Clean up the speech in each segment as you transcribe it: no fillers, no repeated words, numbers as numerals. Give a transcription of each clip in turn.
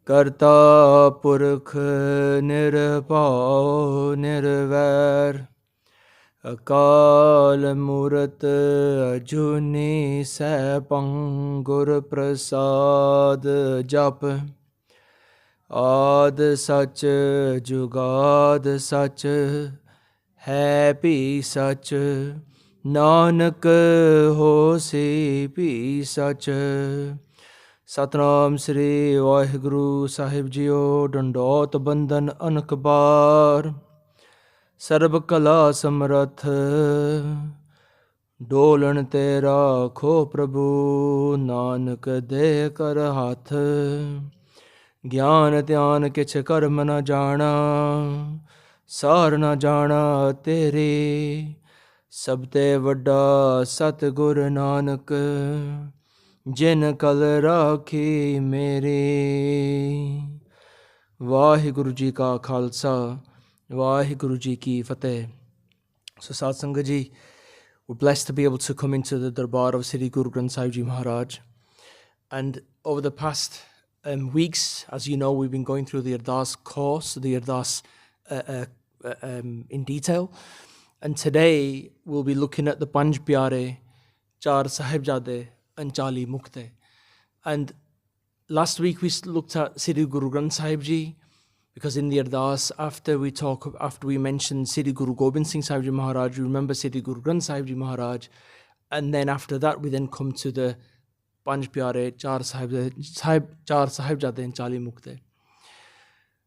ਕਰਤਾ ਪੁਰਖ ਨਿਰਭਉ ਨਿਰਵੈਰ ਅਕਾਲ ਮੂਰਤ ਅਜੂਨੀ ਸੈਭੰ ਗੁਰ ਪ੍ਰਸਾਦ ਜਪ ਆਦ ਸਚ ਜੁਗਾਦ ਸਚ ਹੈ ਭੀ ਸਚ ਨਾਨਕ ਹੋਸੀ ਭੀ ਸਚ ਸਤਨਾਮ ਸ੍ਰੀ ਵਾਹਿਗੁਰੂ ਸਾਹਿਬ ਜੀਓ ਡੰਡੋਤ ਬੰਦਨ ਅਨਕ ਬਾਰ ਸਰਬ ਕਲਾ ਸਮਰਥ ਡੋਲਣ ਤੇ ਰਾਖੋ ਪ੍ਰਭੂ ਨਾਨਕ ਦੇ ਕਰ ਹੱਥ ਗਿਆਨ ਧਿਆਨ ਕਿਛ ਕਰਮ ਨ ਜਾਣਾ ਸਾਰ ਨ ਜਾਣਾ ਤੇਰੇ ਸਭ ਤੇ ਵੱਡਾ ਸਤਿਗੁਰ ਨਾਨਕ ਜਿਨ ਕਲ ਰਾਖੀ ਮੇਰੇ ਵਾਹਿਗੁਰੂ ਜੀ ਕਾ ਖਾਲਸਾ ਵਾਹਿਗੁਰੂ ਜੀ ਕੀ ਫਤਿਹ. So Sat Sangat Ji, we're blessed to be able to come into the Darbar of Sri Guru Granth Sahib Ji Maharaj, and over the past weeks, as you know, we've been going through the Ardas course, the Ardas in detail, and today we'll be looking at the Panj Pyare, Char Sahibzade and Chali Mukte. And last week we looked at Sri Guru Granth Sahib Ji, because in the Ardas, after we mentioned Sri Guru Gobind Singh Sahib Ji Maharaj, you remember Sri Guru Granth Sahib Ji Maharaj, and then after that we then come to the Panj Pyare, Char Sahibzade and Chali Mukte.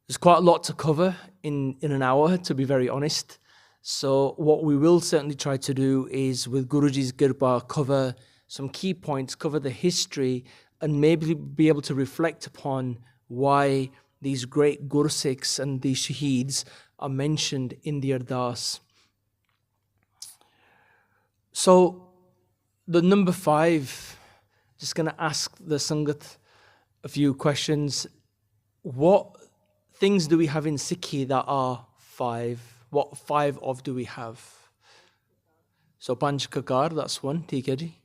There's quite a lot to cover in an hour, to be very honest. So what we will certainly try to do is, with Guruji's Kirpa, cover some key points, cover the history, and maybe be able to reflect upon why these great Gursikhs and these Shaheeds are mentioned in the Ardas. So the number 5, just going to ask the Sangat a few questions. What things do we have in Sikhi that are 5? What 5 of do we have? So Panj Kakar, that's one. Theek hai ji.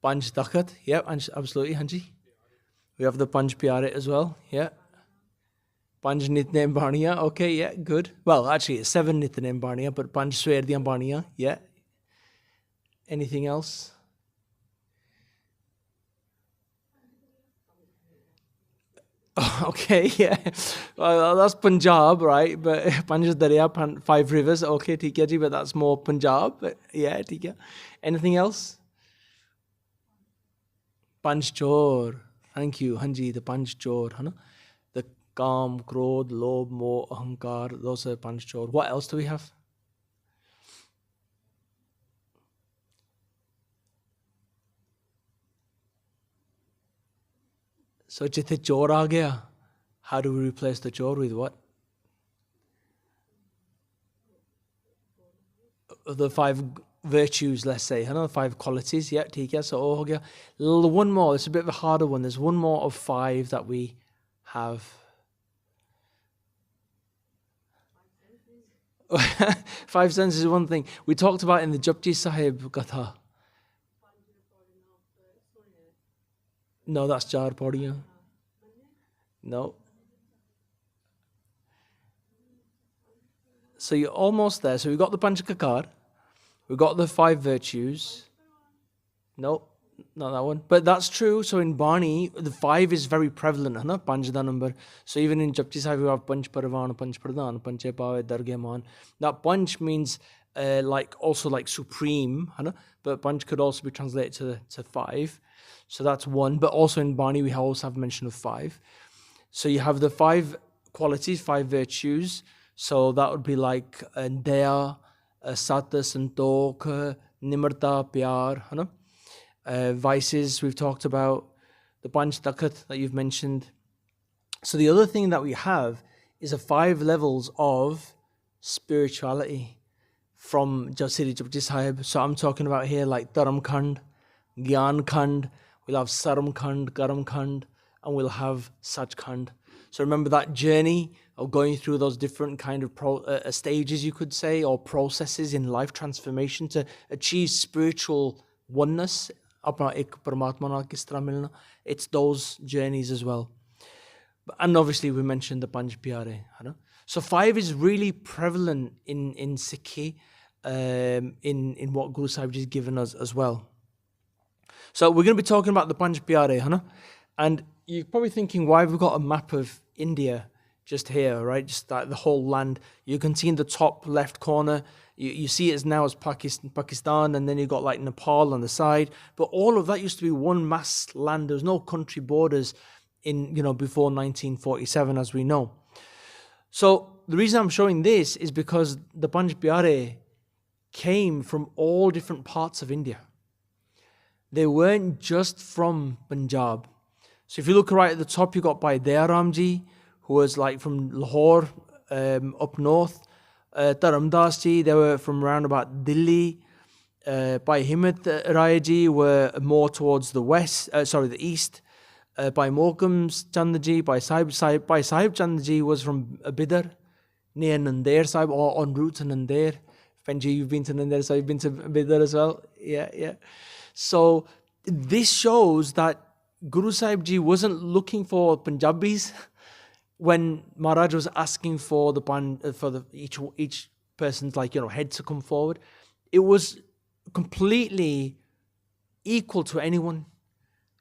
Panj Takat, yeah, absolutely, Hanji. We have the Panj Pyare as well, yeah. Panj Nitnem Baniya, okay, yeah, good. Well, actually, it's 7 Nitnem Baniya, but Panj Swerdiyan Baniya, yeah. Anything else? Okay, yeah. Well, that's Punjab, right? But Panj Darya, 5 rivers, okay, theek hai ji, but that's more Punjab. But yeah, theek hai. Anything else? Panj Chor. Thank you, Hanji, the Panj Chor. The Kam, Krodh, Lobh, Moh, Ahankar, those are Panj Chor. What else do we have? So jithe Chor aa gaya, how do we replace the Chor with what? The 5 virtues, let's say, 5 qualities, yeah, theek hai, so ho gaya. One more, it's a bit of a harder one. There's one more of 5 that we have. 5 senses is one thing. We talked about in the Japji Sahib Gatha. No, that's Char Padiyan. No. So you're almost there. So we've got the Panj Kakar. We've got the 5 virtues. No, not that one. But that's true. So in Bani, the 5 is very prevalent, Panj da number. So even in Japji Sahib, we have Panj Parvan, Panj Pradhan, Panche Pave, Dargeman. That Panj means also like supreme, but Panj could also be translated to 5. So that's 1. But also in Bani, we also have mention of 5. So you have the 5 qualities, 5 virtues. So that would be like Daya, Sat, Santokh, Nimarta, Pyar, vices we've talked about, the Panch Takat that you've mentioned. So the other thing that we have is a 5 levels of spirituality from Sri Japji Sahib. So I'm talking about here like Dharam Khand, Gyan Khand, we'll have Saram Khand, Karam Khand, and we'll have Sach Khand. So remember that journey of going through those different kind of stages, you could say, or processes in life transformation to achieve spiritual oneness, अपना एक परमात्मा नाल किस तरह मिलना. It's those journeys as well. And obviously we mentioned the Panj Pyare. So 5 is really prevalent in Sikhi, in what Guru Sahib Ji has given us as well. So we're going to be talking about the Panj Pyare, and you're probably thinking, why have we got a map of India just here, right? Just like the whole land. You can see in the top left corner, you see it as now as Pakistan, and then you've got like Nepal on the side. But all of that used to be one mass land. There was no country borders before 1947, as we know. So the reason I'm showing this is because the Panj Pyare came from all different parts of India. They weren't just from Punjab. So if you look right at the top, you got Bhai Daya Ram Ji, who was like from Lahore, up north. Dharamdas Ji, they were from around about Delhi. Bhai Himmat Rai Ji were more towards the the east. Bhai Mohkam Chand Ji, Bhai Sahib Chand Ji was from Bidar, near Nandair Sahib, or en route to Nandair. Benji, you've been to Nandair, so you've been to Bidar as well. Yeah. So this shows that Guru Sahib Ji wasn't looking for Punjabis when Maharaj was asking for each person's head to come forward. It was completely equal to anyone.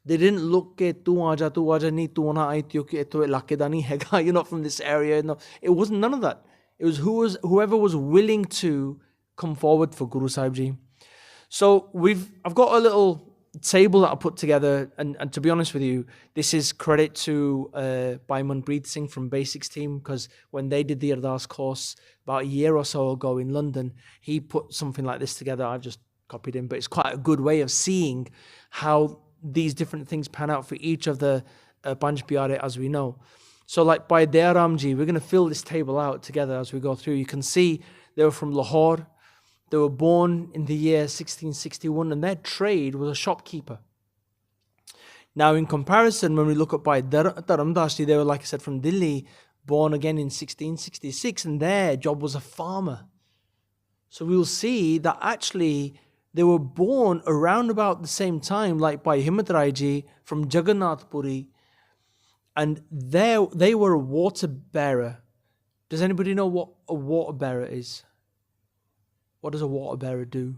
They didn't look at tu aaja nahi tu na aayi kyunki to ilake da nahi hega, you're not from this area. No, it wasn't none of that. It was whoever was willing to come forward for Guru Sahib Ji. So I've got a little table that I put together, and to be honest with you, this is credit to Bhai Manpreet Singh from Basics team, because when they did the Ardas course about a year or so ago in London, he put something like this together. I've just copied him, but it's quite a good way of seeing how these different things pan out for each of the Panj Pyare as we know. So like Bhai Daya Ram Ji, we're going to fill this table out together as we go through. You can see they were from Lahore. They were born in the year 1661, and their trade was a shopkeeper. Now, in comparison, when we look at Bhai Dharamdas Ji, they were, like I said, from Delhi, born again in 1666, and their job was a farmer. So we will see that actually they were born around about the same time, like Bhai Himmat Rai Ji from Jagannath Puri, and they were a water bearer. Does anybody know what a water bearer is? What does a water bearer do?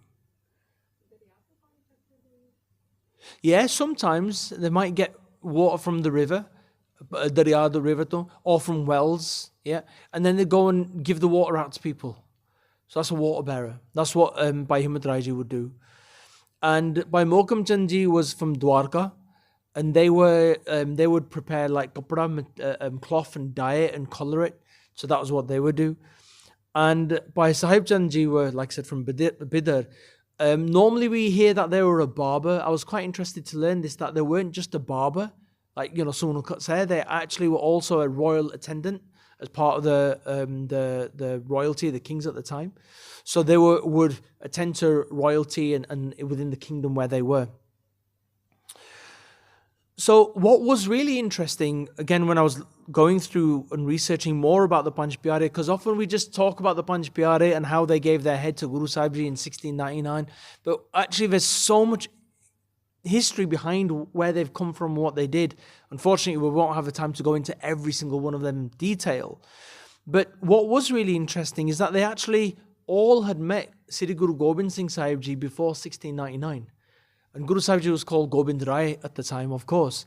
Yeah, sometimes they might get water from the river, the river, or from wells, yeah, and then they go and give the water out to people. So that's a water bearer. That's what Bhai Himmat Rai Ji would do. And Bhai Mohkam Chand Ji was from Dwarka, and they would prepare like kapda, cloth, and dye it and colour it. So that was what they would do. And Bhai Sahib Chand Ji were, like I said, from Bidar. Normally we hear that they were a barber. I was quite interested to learn this, that they weren't just a barber, like, someone who cuts hair. They actually were also a royal attendant as part of the royalty, the kings at the time. So they would attend to royalty and within the kingdom where they were. So what was really interesting, again, when I was going through and researching more about the Panj Pyare, because often we just talk about the Panj Pyare and how they gave their head to Guru Sahib Ji in 1699, but actually there's so much history behind where they've come from, what they did. Unfortunately, we won't have the time to go into every single one of them in detail. But what was really interesting is that they actually all had met Sri Guru Gobind Singh Sahib Ji before 1699. And Guru Sahib Ji was called Gobind Rai at the time, of course.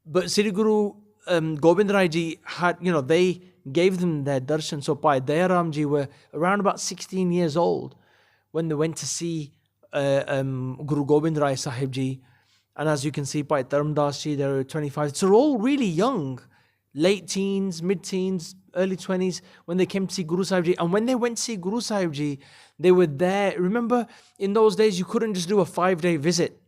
But Sri Guru Gobind Rai Ji had, they gave them their darshan. So Bhai Daya Ram Ji were around about 16 years old when they went to see Guru Gobind Rai Sahib Ji. And as you can see, Bhai Dharamdas Ji, they were 25. So they're all really young, late teens, mid-teens, early 20s, when they came to see Guru Sahib Ji. And when they went to see Guru Sahib Ji, they were there. Remember, in those days, you couldn't just do a 5-day visit.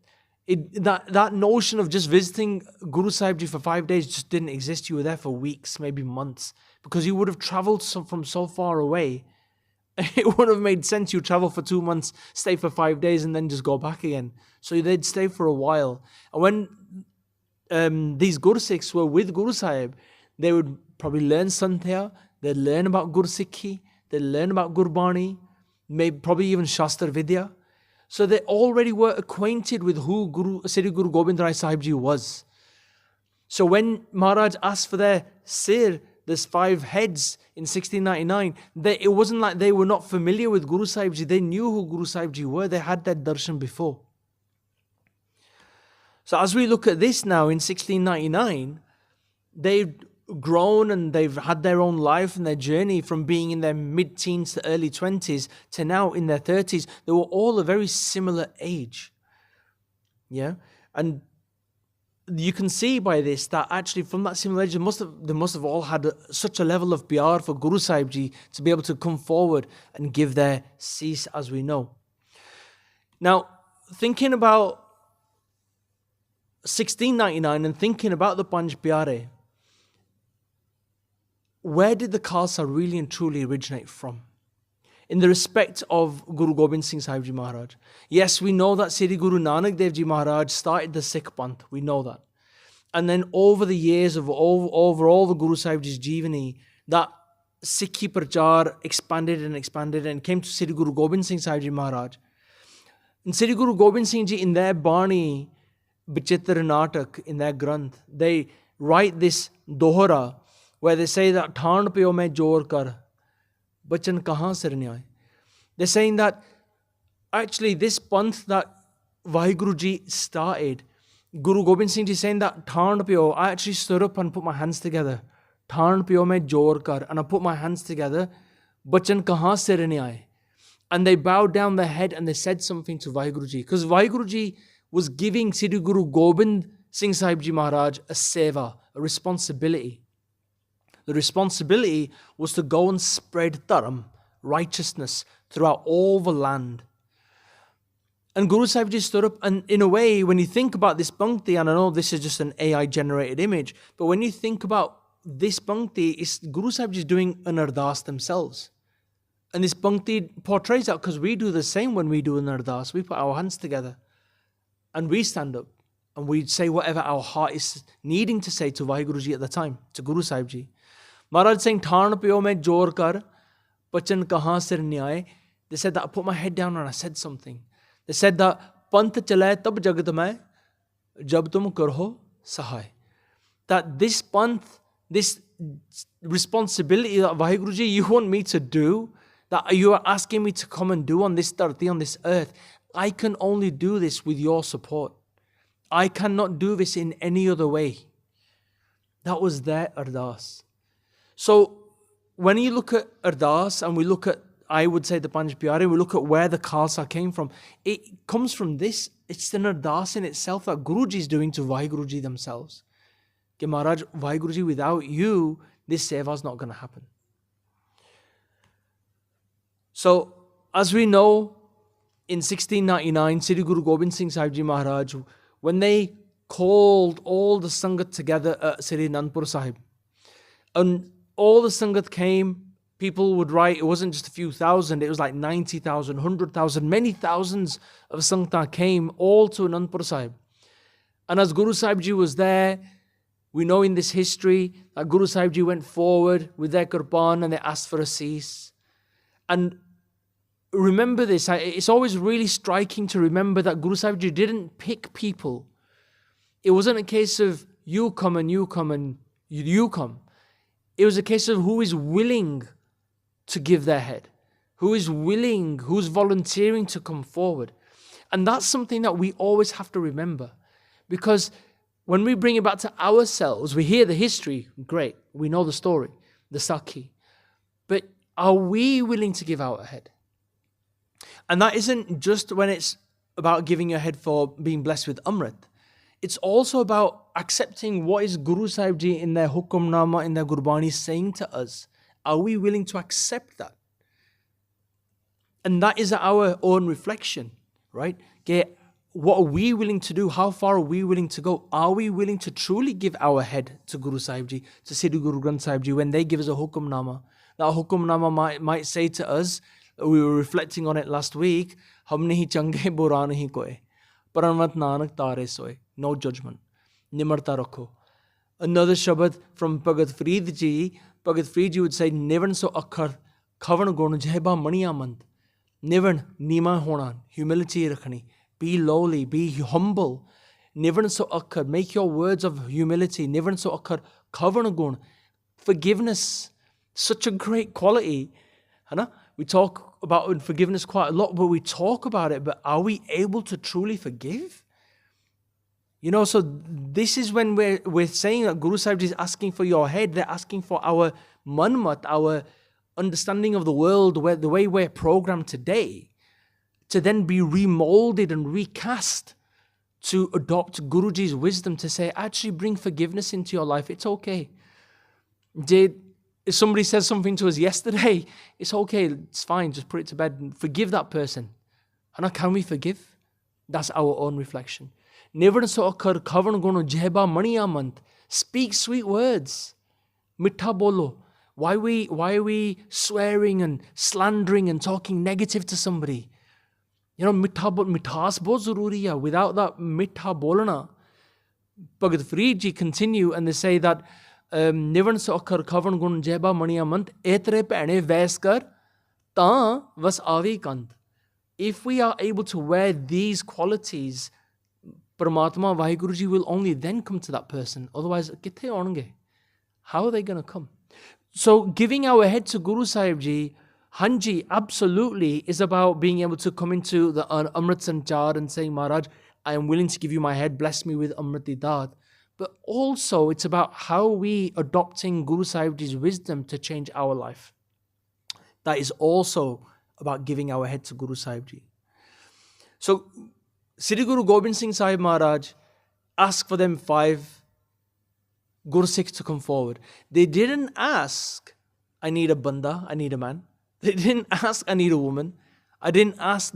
That notion of just visiting Guru Sahib Ji for 5 days just didn't exist. You were there for weeks, maybe months, because you would have traveled from so far away. It would have made sense you travel for 2 months, stay for 5 days, and then just go back again. So they'd stay for a while. And when these Gursikhs were with Guru Sahib, they would probably learn Santya, they'd learn about Gursikhi, they'd learn about Gurbani, maybe probably even Shastra Vidya. So they already were acquainted with who Sri Guru Gobind Rai Sahib Ji was. So when Maharaj asked for their sir, there's 5 heads in 1699, it wasn't like they were not familiar with Guru Sahib Ji. They knew who Guru Sahib Ji were. They had that darshan before. So as we look at this now in 1699, they've grown and they've had their own life and their journey from being in their mid-teens to early 20s to now in their 30s. They were all a very similar age. Yeah? And you can see by this that actually from that similar age, they must have all had such a level of pyar for Guru Sahib Ji to be able to come forward and give their cease, as we know. Now, thinking about 1699 and thinking about the Panj Pyare, where did the Khalsa really and truly originate from? In the respect of Guru Gobind Singh Sahib Ji Maharaj. Yes, we know that Sri Guru Nanak Dev Ji Maharaj started the Sikh Panth. We know that. And then over the years of over all the Guru Sahib Ji's Jeevani, that Sikhi Prachar expanded and came to Sri Guru Gobind Singh Sahib Ji Maharaj. And Sri Guru Gobind Singh Ji in their Bani, Bichitra Natak, in their Granth, they write this Dohra where they say that Thaan Pyo mein jor kar, Bachan kahan sir nyai. They're saying that actually this Panth that Vaheguru Ji started, Guru Gobind Singh Ji saying that Thaan Pyo, I actually stood up and put my hands together. Thaan Pyo mein jor kar, and I put my hands together. Bachan kahan sir nyai. And they bowed down their head and they said something to Vaheguru Ji. Because Vaheguru Ji was giving Sri Guru Gobind Singh Sahib Ji Maharaj a seva, a responsibility. The responsibility was to go and spread dharam, righteousness, throughout all the land. And Guru Sahib Ji stood up, and in a way, when you think about this Bhakti, and I know this is just an AI-generated image, but when you think about this Bhakti, Guru Sahib Ji is doing an Ardas themselves. And this Bhakti portrays that because we do the same when we do an Ardas. We put our hands together and we stand up and we say whatever our heart is needing to say to Vaheguru Ji at the time, to Guru Sahib Ji. Maharaj saying, Thaan Pyo mein jor kar, Bachan kahan sir nyai. They said that I put my head down and I said something. They said that Panth chalai tab jagat mein, jab tum karho sahai. That this Panth, this responsibility that Vaheguru Ji, you want me to do, that you are asking me to come and do on this dharti, on this earth, I can only do this with your support. I cannot do this in any other way. That was their Ardas. So when you look at Ardas and we look at, I would say, the Panj Pyare, we look at where the Khalsa came from, it comes from this. It's an Ardas in itself that Guruji is doing to Vaheguru Ji themselves. Ke Maharaj, Vaheguru Ji, without you, this seva is not going to happen. So, as we know, in 1699, Sri Guru Gobind Singh Sahib Ji Maharaj, when they called all the Sangat together at Sri Anandpur Sahib, and all the Sangat came, people would write, it wasn't just a few thousand, it was like 90,000, 100,000, many thousands of Sangta came all to Anandpur Sahib. And as Guru Sahib Ji was there, we know in this history that Guru Sahib Ji went forward with their kirpan and they asked for a cease. And remember this, it's always really striking to remember that Guru Sahib Ji didn't pick people. It wasn't a case of you come and you come and you come. It was a case of who is willing to give their head, who is willing, who's volunteering to come forward. And that's something that we always have to remember, because when we bring it back to ourselves, we hear the history, great, we know the story, the Sakhi, but are we willing to give our head? And that isn't just when it's about giving your head for being blessed with Amrit. It's also about accepting what is Guru Sahib Ji in their Hukamnama, in their Gurbani saying to us. Are we willing to accept that? And that is our own reflection, right? What are we willing to do? How far are we willing to go? Are we willing to truly give our head to Guru Sahib Ji, to Sri Guru Granth Sahib Ji, when they give us a Hukamnama? That Hukamnama might say to us, we were reflecting on it last week, Hum nahi change bura nahi koe, Paranvat Nanak tare soe, no judgment, Nimarta rakho. Another Shabad from Bhagat Farid Ji, Bhagat Farid Ji would say, Nevan so akkar, Kavan gun jehba mani amand. Nivan, nima honan, humility rakhani. Be lowly, be humble. Nivan so akkar, make your words of humility. Nivan so akkar, kavan forgiveness. Such a great quality. We talk about forgiveness quite a lot, but we talk about it, but are we able to truly forgive? So this is when we're saying that Guru Sahib Ji is asking for your head. They're asking for our manmat, our understanding of the world, the way we're programmed today, to then be remolded and recast to adopt Guruji's wisdom to say, actually bring forgiveness into your life. It's okay. If somebody says something to us yesterday, it's okay, it's fine, just put it to bed and forgive that person. And can we forgive? That's our own reflection. Speak sweet words. Mitha bolo. Why are we swearing and slandering and talking negative to somebody? Mithas bahut zaruri hai. Without that mitha bolana. Bhagat Farid ji continue and they say that Nivan so akkar kavan gun jeba maniyamant etre pehne vaiskar ta vas avi kant. If we are able to wear these qualities, Paramatma Vaheguruji will only then come to that person. Otherwise, kithe aunge? How are they going to come? So giving our head to Guru Sahib Ji, Hanji, absolutely is about being able to come into the Amrit Sanchar and saying, Maharaj, I am willing to give you my head, bless me with Amrit Didat. But also it's about how we adopting Guru Sahib Ji's wisdom to change our life. That is also about giving our head to Guru Sahib Ji. So Sri Guru Gobind Singh Sahib Maharaj asked for them 5 Gursikhs to come forward. They didn't ask, I need a banda, I need a man. They didn't ask, I need a woman. They didn't ask,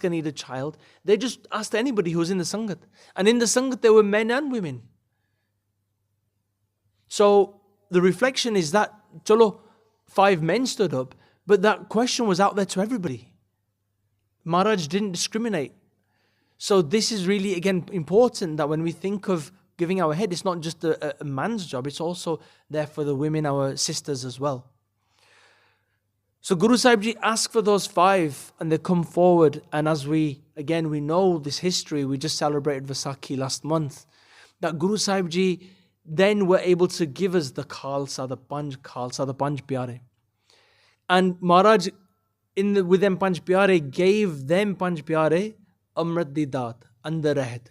I need a child. They just asked anybody who was in the Sangat. And in the Sangat there were men and women. So the reflection is that, chalo, 5 men stood up, but that question was out there to everybody. Maharaj didn't discriminate. So this is really, again, important that when we think of giving our head, it's not just a man's job, it's also there for the women, our sisters as well. So Guru Sahib Ji asked for those 5 and they come forward, and as we know this history, we just celebrated Vaisakhi last month, that Guru Sahib Ji then were able to give us the Khalsa, the Panj Pyare. And Maharaj, with them Panj Pyare, gave them Panj Pyare Amrit Didat, Andar Rahat.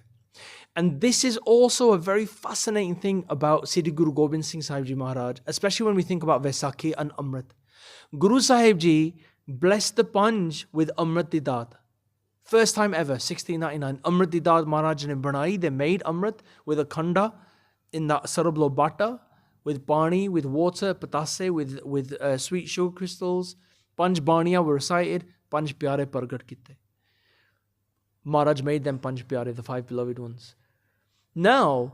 And this is also a very fascinating thing about Sri Guru Gobind Singh Sahib Ji Maharaj, especially when we think about Vaisakhi and Amrit. Guru Sahib Ji blessed the Panj with Amrit Didat. First time ever, 1699. Amrit Didat Maharaj ne banai, they made Amrit with a khanda in that sarablo bata, with pani, with water, patase, with sweet sugar crystals. Panj Baniya were recited, Panj Pyare Pargat Kitte. Maharaj made them Panj Pyare, the 5 beloved ones. Now,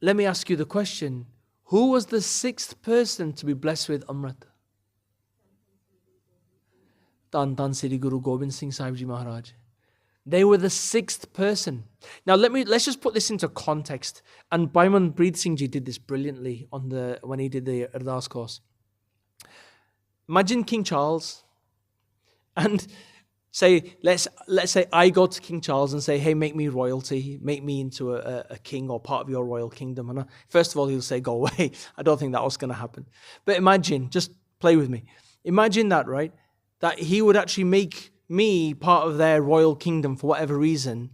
let me ask you the question, who was the 6th person to be blessed with Amrit? Tan Tan Sri Guru Gobind Singh Sahib Ji Maharaj. They were the 6th person. Now let's just put this into context. And Bhaiman Preet Singh Ji did this brilliantly when he did the Ardas course. Imagine King Charles, and let's say I go to King Charles and say, hey, make me royalty, make me into a king or part of your royal kingdom. And first of all, he'll say, go away. I don't think that was going to happen. But imagine, just play with me. Imagine that, right? That he would actually make me part of their royal kingdom for whatever reason,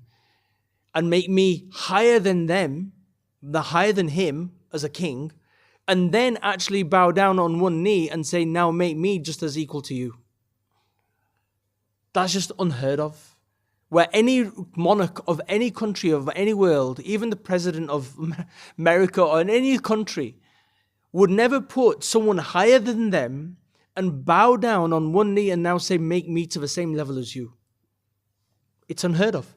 and make me higher than them, higher than him as a king, and then actually bow down on one knee and say, now make me just as equal to you. That's just unheard of. Where any monarch of any country, of any world, even the president of America or in any country, would never put someone higher than them and bow down on one knee and now say, make me to the same level as you. It's unheard of.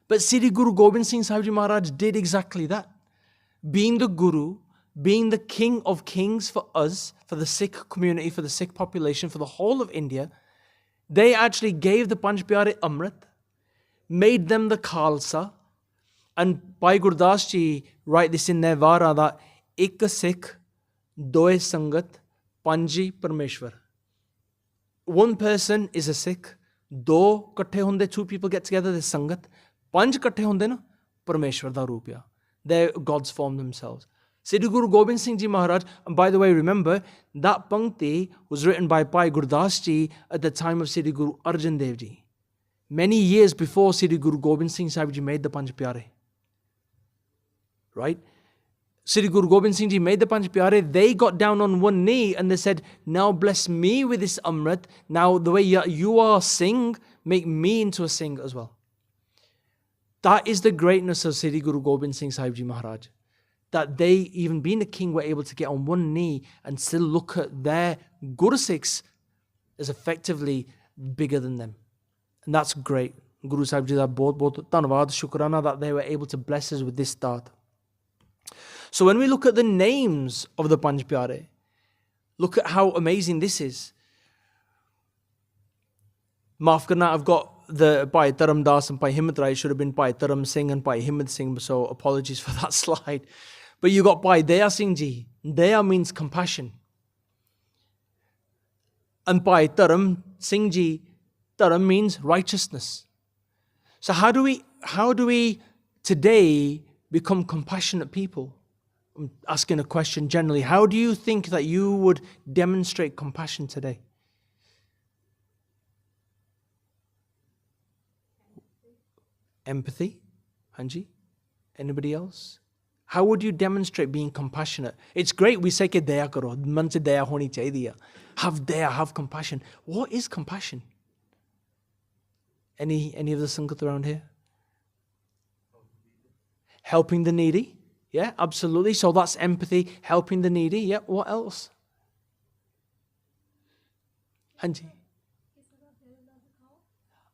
But Sri Guru Gobind Singh Sahib Ji Maharaj did exactly that. Being the Guru, being the King of Kings for us, for the Sikh community, for the Sikh population, for the whole of India, they actually gave the Panj Pyare Amrit, made them the Khalsa, and Bhai Gurdas Ji write this in their Vara that Ik Sikh, Doe Sangat, Panji Parmeshwar. one person is a Sikh, do ikkathe hunde, two people get together, there's sangat. Panj ikkathe hunde na, Parameshwar da roop ya. They're God's form themselves. Siddhi Guru Gobind Singh Ji Maharaj, and by the way, remember, that pankti was written by Bhai Gurdas Ji at the time of Siddhi Guru Arjan Dev Ji. Many years before Siddhi Guru Gobind Singh Sahib Ji made the Panj Pyare. Right? Siddhi Guru Gobind Singh Ji made the Panj Pyare. They got down on one knee and they said, now bless me with this Amrit. Now the way you are Singh, make me into a Singh as well. That is the greatness of Siddhi Guru Gobind Singh Sahib Ji Maharaj. That they, even being a king, were able to get on one knee and still look at their Guru Sikhs as effectively bigger than them. And that's great. Guru Sahib Ji da bahut dhanwad, shukrana that they were able to bless us with this start. So when we look at the names of the Panj Pyare, look at how amazing this is. Maaf karna, I've got the Bhai Dharam Das and Bhai Himmat Rai. It should have been Bhai Dharam Singh and Bhai Himmat Singh, so apologies for that slide. But you got Bhai Daya Singh Ji. Daya means compassion. And Bhai Dharam Singh Ji, Dharam means righteousness. So how do we today become compassionate people? I'm asking a question generally. How do you think that you would demonstrate compassion today? Empathy? Hanji? Anybody else? How would you demonstrate being compassionate? It's great we say ke daya karo, man se daya honi chahiye. Have daya, have compassion. What is compassion? Any of the sangat around here? Helping the needy? Yeah, absolutely. So that's empathy, helping the needy. Yeah, what else? Hanji.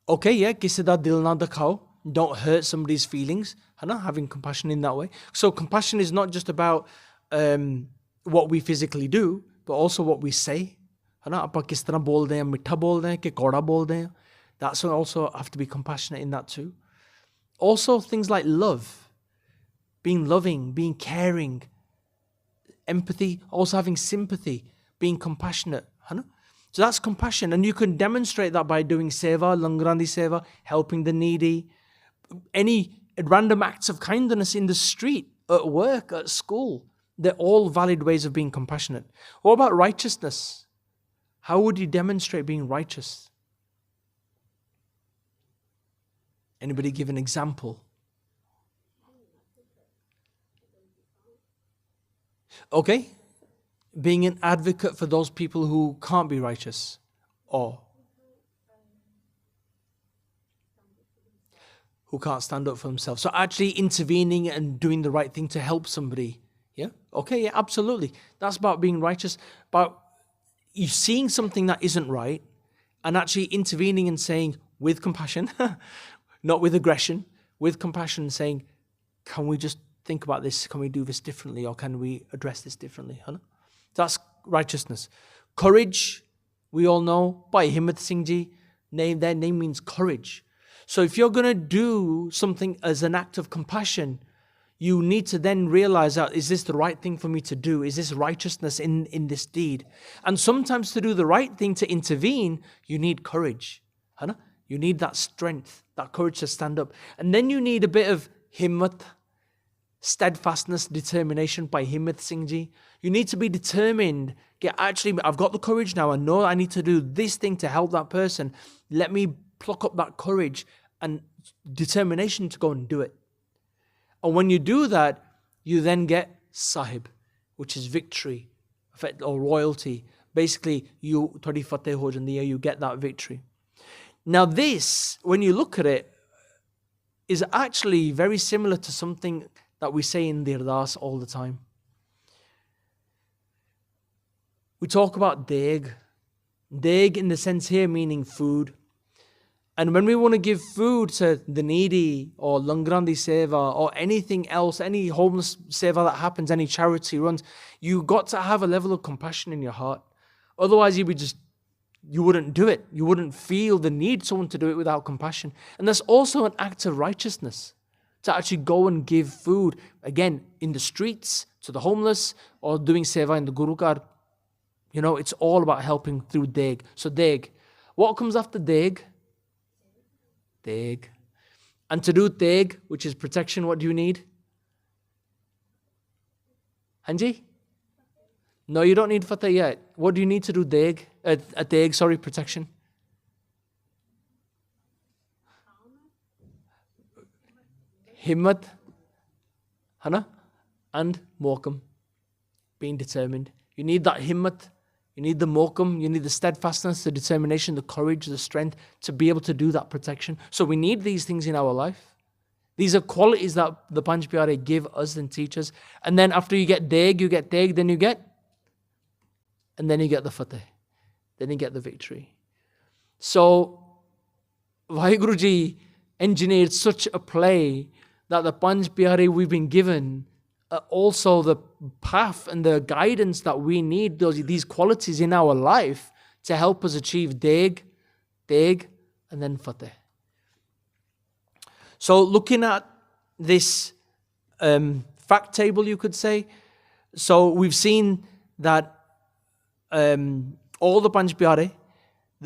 Okay, yeah, kisi da dil na dikhao. Don't hurt somebody's feelings. Having compassion in that way. So compassion is not just about what we physically do, but also what we say. Aapa kis tarah bol de hain, mitha bol de hain, ke kauda bol de hain. That's also have to be compassionate in that too. Also things like love, being loving, being caring, empathy, also having sympathy, being compassionate. So that's compassion, and you can demonstrate that by doing seva, langrandi seva, helping the needy, any random acts of kindness in the street, at work, at school. They're all valid ways of being compassionate. What about righteousness? How would you demonstrate being righteous? Anybody give an example? Okay. Being an advocate for those people who can't be righteous. Or who can't stand up for themselves. So actually intervening and doing the right thing to help somebody. Yeah? Okay, yeah, absolutely. That's about being righteous. About you seeing something that isn't right and actually intervening and saying with compassion, not with aggression, with compassion, saying, can we just think about this? Can we do this differently? Or can we address this differently? That's righteousness. Courage, we all know, Bhai Himmat Singh Ji, their name means courage. So if you're going to do something as an act of compassion, you need to then realize that, is this the right thing for me to do? Is this righteousness in this deed? And sometimes to do the right thing, to intervene, you need courage. You need that strength, that courage to stand up. And then you need a bit of himmat, steadfastness, determination by Himmat Singh Ji. You need to be determined. Actually, I've got the courage now. I know I need to do this thing to help that person. Let me pluck up that courage and determination to go and do it. And when you do that, you then get sahib, which is victory or royalty. Basically, you thodi fateh ho jandi hai, you get that victory. Now this, when you look at it, is actually very similar to something that we say in the Ardas all the time. We talk about deg. Deg in the sense here meaning food. And when we want to give food to the needy or langrandi seva or anything else, any homeless seva that happens, any charity runs, you got to have a level of compassion in your heart. Otherwise you wouldn't do it. You wouldn't feel the need someone to do it without compassion. And that's also an act of righteousness, to actually go and give food, again, in the streets, to the homeless, or doing seva in the Gurukar. It's all about helping through deg. So deg, What comes after deg? Deg. And to do deg, which is protection, what do you need? Hanji? No, you don't need fatah yet. What do you need to do deg? Protection. Himmat, Hana, and Mokam. Being determined. You need that himmat, you need the mokam, you need the steadfastness, the determination, the courage, the strength to be able to do that protection. So we need these things in our life. These are qualities that the Panch Pyare give us and teach us. And then after you get deg, then you get the fateh. Then you get the victory. So Vaheguruji engineered such a play that the Panch Pyare we've been given also the path and the guidance that we need, these qualities in our life to help us achieve deg, and then fateh. So looking at this fact table, you could say, so we've seen that all the Panch Pyare,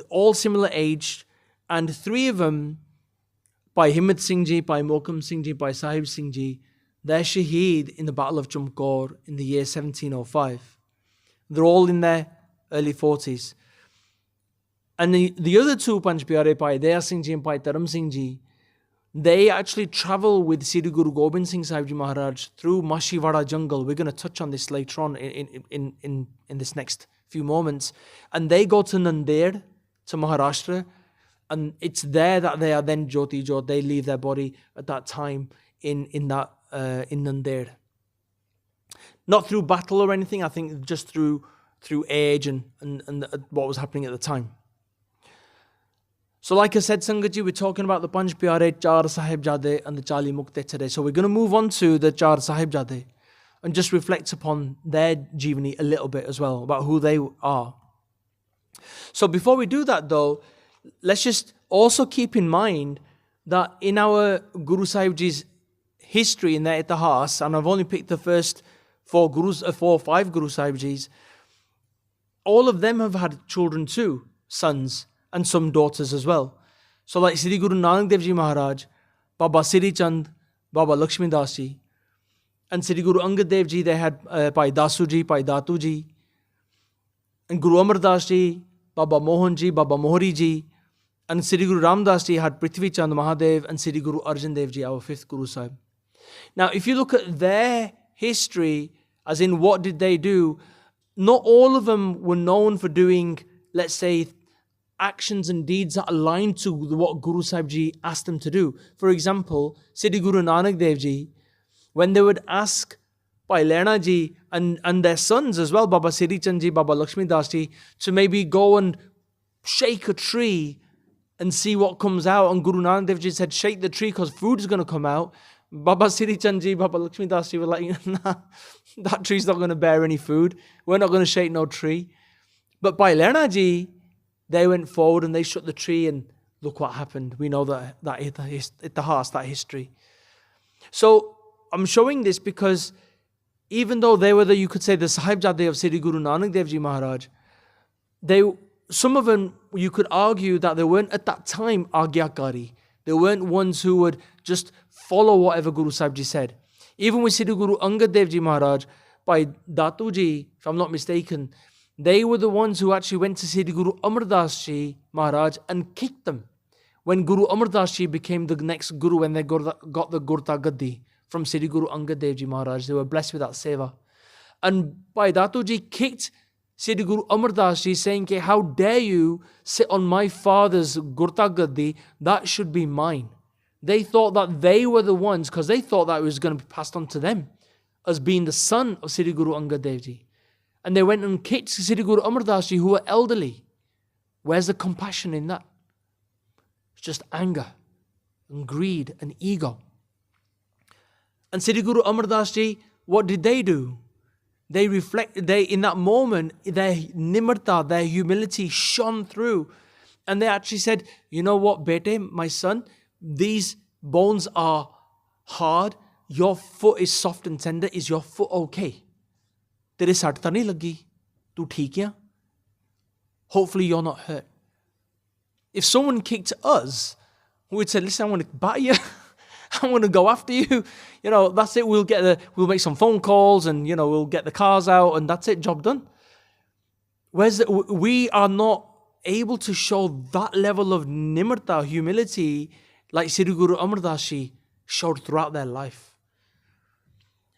all similar aged, and 3 of them, by Himmat Singh Ji, by Mokam Singh Ji, by Sahib Singh Ji, they're shaheed in the Battle of Chamkaur in the year 1705. They're all in their early 40s. And the other 2 Panch Pyare, by Daya Singh Ji and by Dharam Singh Ji, they actually travel with Sri Guru Gobind Singh Sahib Ji Maharaj through Mashiwada jungle. We're going to touch on this later on in this next few moments. And they go to Nandir, to Maharashtra, and it's there that they are then Jyoti Jyot. They leave their body at that time in Nandir. Not through battle or anything, I think just through age and what was happening at the time. So like I said, Sangatji, we're talking about the Panch Pyare, Char Sahibzade and the Chali Mukte today. So we're going to move on to the Char Sahibzade and just reflect upon their Jeevani a little bit as well, about who they are. So before we do that though, let's just also keep in mind that in our Guru Sahibji's history in their Itihas, and I've only picked the first 4 or 5 Guru Sahibjis, all of them have had children too, sons, and some daughters as well. So like Sri Guru Nanak Dev Ji Maharaj, Baba Siri Chand, Baba Lakshmi Das Ji, and Sri Guru Angad Dev Ji, they had Bhai Dasu Ji, Bhai Datu Ji, and Guru Amar Das Ji, Baba Mohan Ji, Baba Mohri Ji, and Sri Guru Ram Das Ji had Prithvi Chand Mahadev and Sri Guru Arjan Dev Ji, our 5th Guru Sahib. Now if you look at their history, as in what did they do, not all of them were known for doing, let's say, actions and deeds that aligned to what Guru Sahib Ji asked them to do. For example, Sri Guru Nanak Dev Ji, when they would ask Bhai Lehna Ji and their sons as well, Baba Siri Chand Ji, Baba Lakshmi Das Ji, to maybe go and shake a tree and see what comes out, and Guru Nanak Dev Ji said, shake the tree because food is going to come out. Baba Siri Chand Ji, Baba Lakshmi Das Ji were like, nah, that tree's not going to bear any food. We're not going to shake no tree. But Bhai Lehna Ji, they went forward and they shut the tree, and look what happened. We know that Itihas, that history. So I'm showing this because even though they were you could say the Sahibzade of Sri Guru Nanak Dev Ji Maharaj, some of them, you could argue that they weren't at that time Agyakari. They weren't ones who would just follow whatever Guru Sahib Ji said. Even with Sri Guru Angad Dev Ji Maharaj, by Datu Ji, if I'm not mistaken, they were the ones who actually went to Sri Guru Amar Das Ji Maharaj and kicked them. When Guru Amar Das Ji became the next Guru, when they got the Gurta Gaddi from Sri Guru Angad Dev Ji Maharaj, they were blessed with that seva. And Bhai Datu Ji kicked Sri Guru Amar Das Ji, saying, how dare you sit on my father's Gurta Gaddi, that should be mine. They thought that they were the ones, because they thought that it was going to be passed on to them as being the son of Sri Guru Angad Dev Ji. And they went and kicked Sri Guru Amar Das Ji, who were elderly. Where's the compassion in that? It's just anger and greed and ego. And Sri Guru Amar Das Ji, what did they do? They in that moment, their nimarta, their humility shone through. And they actually said, you know what, bete, my son, these bones are hard. Your foot is soft and tender. Is your foot okay? तेरे सट तो नहीं लगी तू ठीक है hopefully you're not hurt. If someone kicked us, we would say, listen, I want to batter you. I want to go after you. That's it. We'll make some phone calls and, we'll get the cars out and that's it. Job done. Whereas we are not able to show that level of nimrta, humility, like Sri Guru Amar Das Ji showed throughout their life.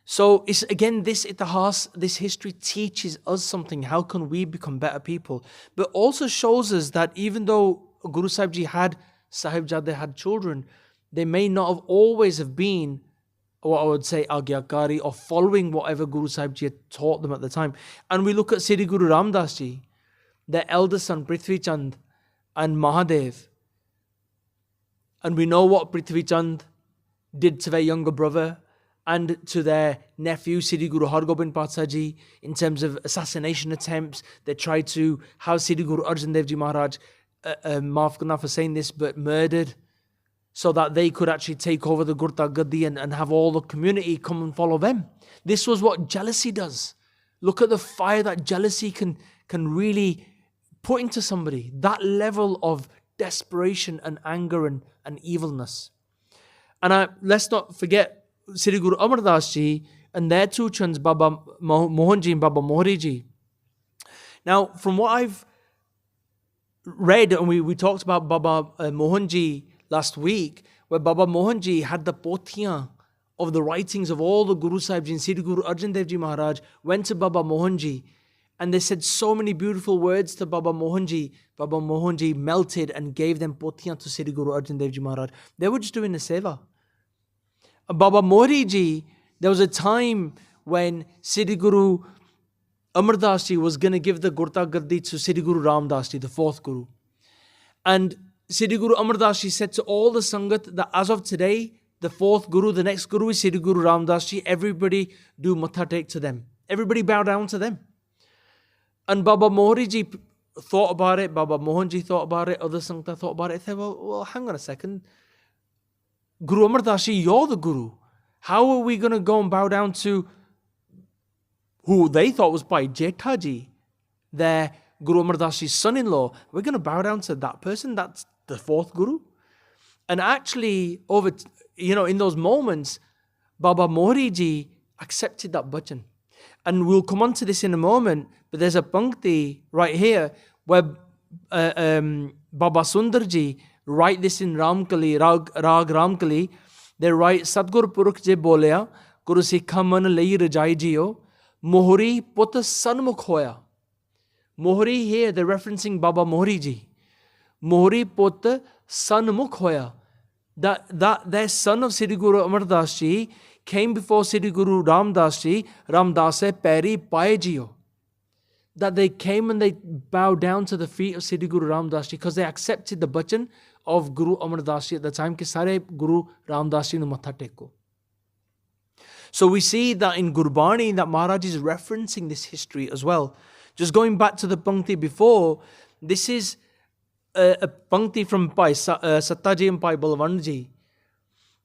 So it's again, this itihas, this history teaches us something. How can we become better people? But also shows us that even though Guru Sahib Ji had Sahibzade, had children, they may not have always have been, what I would say, agyakari, or following whatever Guru Sahib Ji had taught them at the time. And we look at Sri Guru Ram Das Ji, their eldest son Prithvi Chand and Mahadev. And we know what Prithvi Chand did to their younger brother and to their nephew Sri Guru Hargobind Patsha Ji in terms of assassination attempts. They tried to have Sri Guru Arjan Dev Ji Maharaj, maaf karna for saying this, but murdered, so that they could actually take over the Gurta Gaddi and have all the community come and follow them. This was what jealousy does. Look at the fire that jealousy can really put into somebody. That level of desperation and anger and evilness. And let's not forget Sri Guru Amar Das Ji and their two chans, Baba Mohan Ji and Baba Mohri Ji. Now, from what I've read, and we talked about Baba Mohan Ji last week, where Baba Mohan Ji had the potiyan of the writings of all the Guru Sahib Ji and Sri Guru Arjan Dev Ji Maharaj, went to Baba Mohan Ji, and they said so many beautiful words to Baba Mohan Ji. Baba Mohan Ji melted and gave them potiyan to Sri Guru Arjan Dev Ji Maharaj. They were just doing a seva. Baba Mohri Ji, there was a time when Sri Guru Amar Das Ji was going to give the Gurta Gaddi to Sri Guru Ram Das Ji, the fourth Guru. And Sri Guru Amar Das Ji said to all the Sangat that as of today, the fourth Guru, the next Guru is Sri Guru Ram Das Ji. Everybody do matha take to them. Everybody bow down to them. And Baba Mohri Ji thought about it, Baba Mohan Ji thought about it, other Sangta thought about it. They said, well, hang on a second. Guru Amar Das Ji, you're the Guru. How are we going to go and bow down to who they thought was by Jetha Ji, their Guru Amar Das Ji's son-in-law? We're going to bow down to that person. That's the fourth Guru. And actually, in those moments, Baba Mohri Ji accepted that bhajan. And we'll come on to this in a moment, but there's a pankti right here where Baba Sundar Ji write this in Ramkali, Rag Ramkali. They write, Sadgur Purukh Je Bolya, Guru Sikha Man Lai Rajai Jiyo, Mohri Put Sanmukh Hoya. Mohri here, they're referencing Baba Mohri Ji. Mohri Put Sanmukh Hoya. That their son of Sri Guru Amar Das Ji came before Sri Guru Ram Das Ji, Ram Dase Peri Paye Jiyo. That they came and they bowed down to the feet of Sri Guru Ram Das Ji because they accepted the bhajan of Guru Amar Das Ji at the time ke sare Guru Ram Das Ji nu matha teko. So we see that in Gurbani that Maharaj is referencing this history as well. Just going back to the pankti before, this is a pankti from Pai Sattaji and Pai Balwand.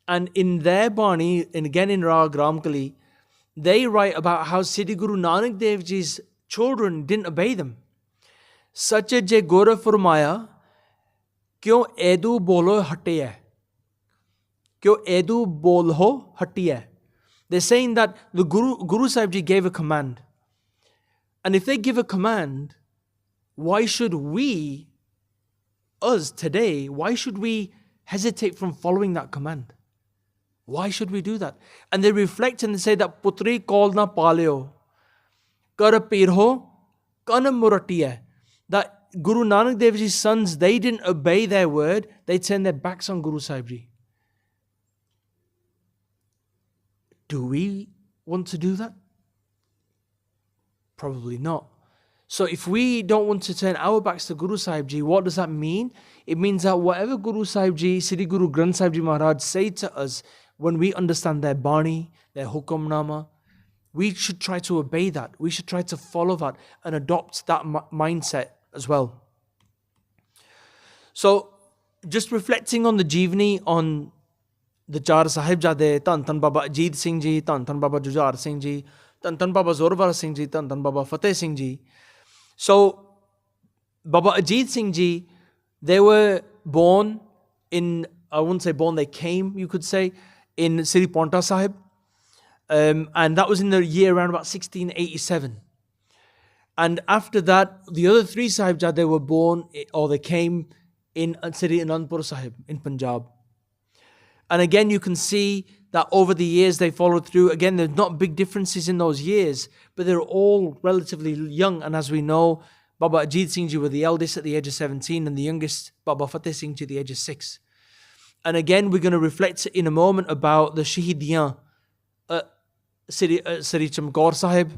And in their Bani, and again in Rag Ramkali, they write about how Sri Guru Nanak Dev Ji's children didn't obey them. Sache je gora furmaya, kyo edu bolo hatiye. Kyo edu bolho hatiye. They're saying that the Guru Sahib Ji gave a command. And if they give a command, why should we, us today, why should we hesitate from following that command? Why should we do that? And they reflect and they say that Putri kol na paleo, kar pirho kan muratiye. That Guru Nanak Dev Ji's sons, they didn't obey their word, they turned their backs on Guru Sahib Ji. Do we want to do that? Probably not. So if we don't want to turn our backs to Guru Sahib Ji, what does that mean? It means that whatever Guru Sahib Ji, Sri Guru Granth Sahib Ji Maharaj say to us, when we understand their Bani, their Hukamnama, we should try to obey that. We should try to follow that and adopt that mindset as well. So just reflecting on the Jeevani, on the Char Sahibzade, Tan Tan Baba Ajit Singh Ji, Tan Tan Baba Jujar Singh Ji, Tan Tan Baba Zorwar Singh Ji, Tan Tan Baba Fateh Singh Ji. So Baba Ajit Singh Ji, They were born in, I wouldn't say born, they came, you could say, in Sri Ponta Sahib. And that was in the year around about 1687. And after that, the other three Sahibzade were born, or they came in Sri Anandpur Sahib in Punjab. And again, you can see that over the years they followed through. Again, there's not big differences in those years, but they're all relatively young. And as we know, Baba Ajit Singh Ji were the eldest at the age of 17 and the youngest, Baba Fateh Singh Ji, at the age of 6. And again, we're going to reflect in a moment about the Shahidiyan at Sri Chamkaur Sahib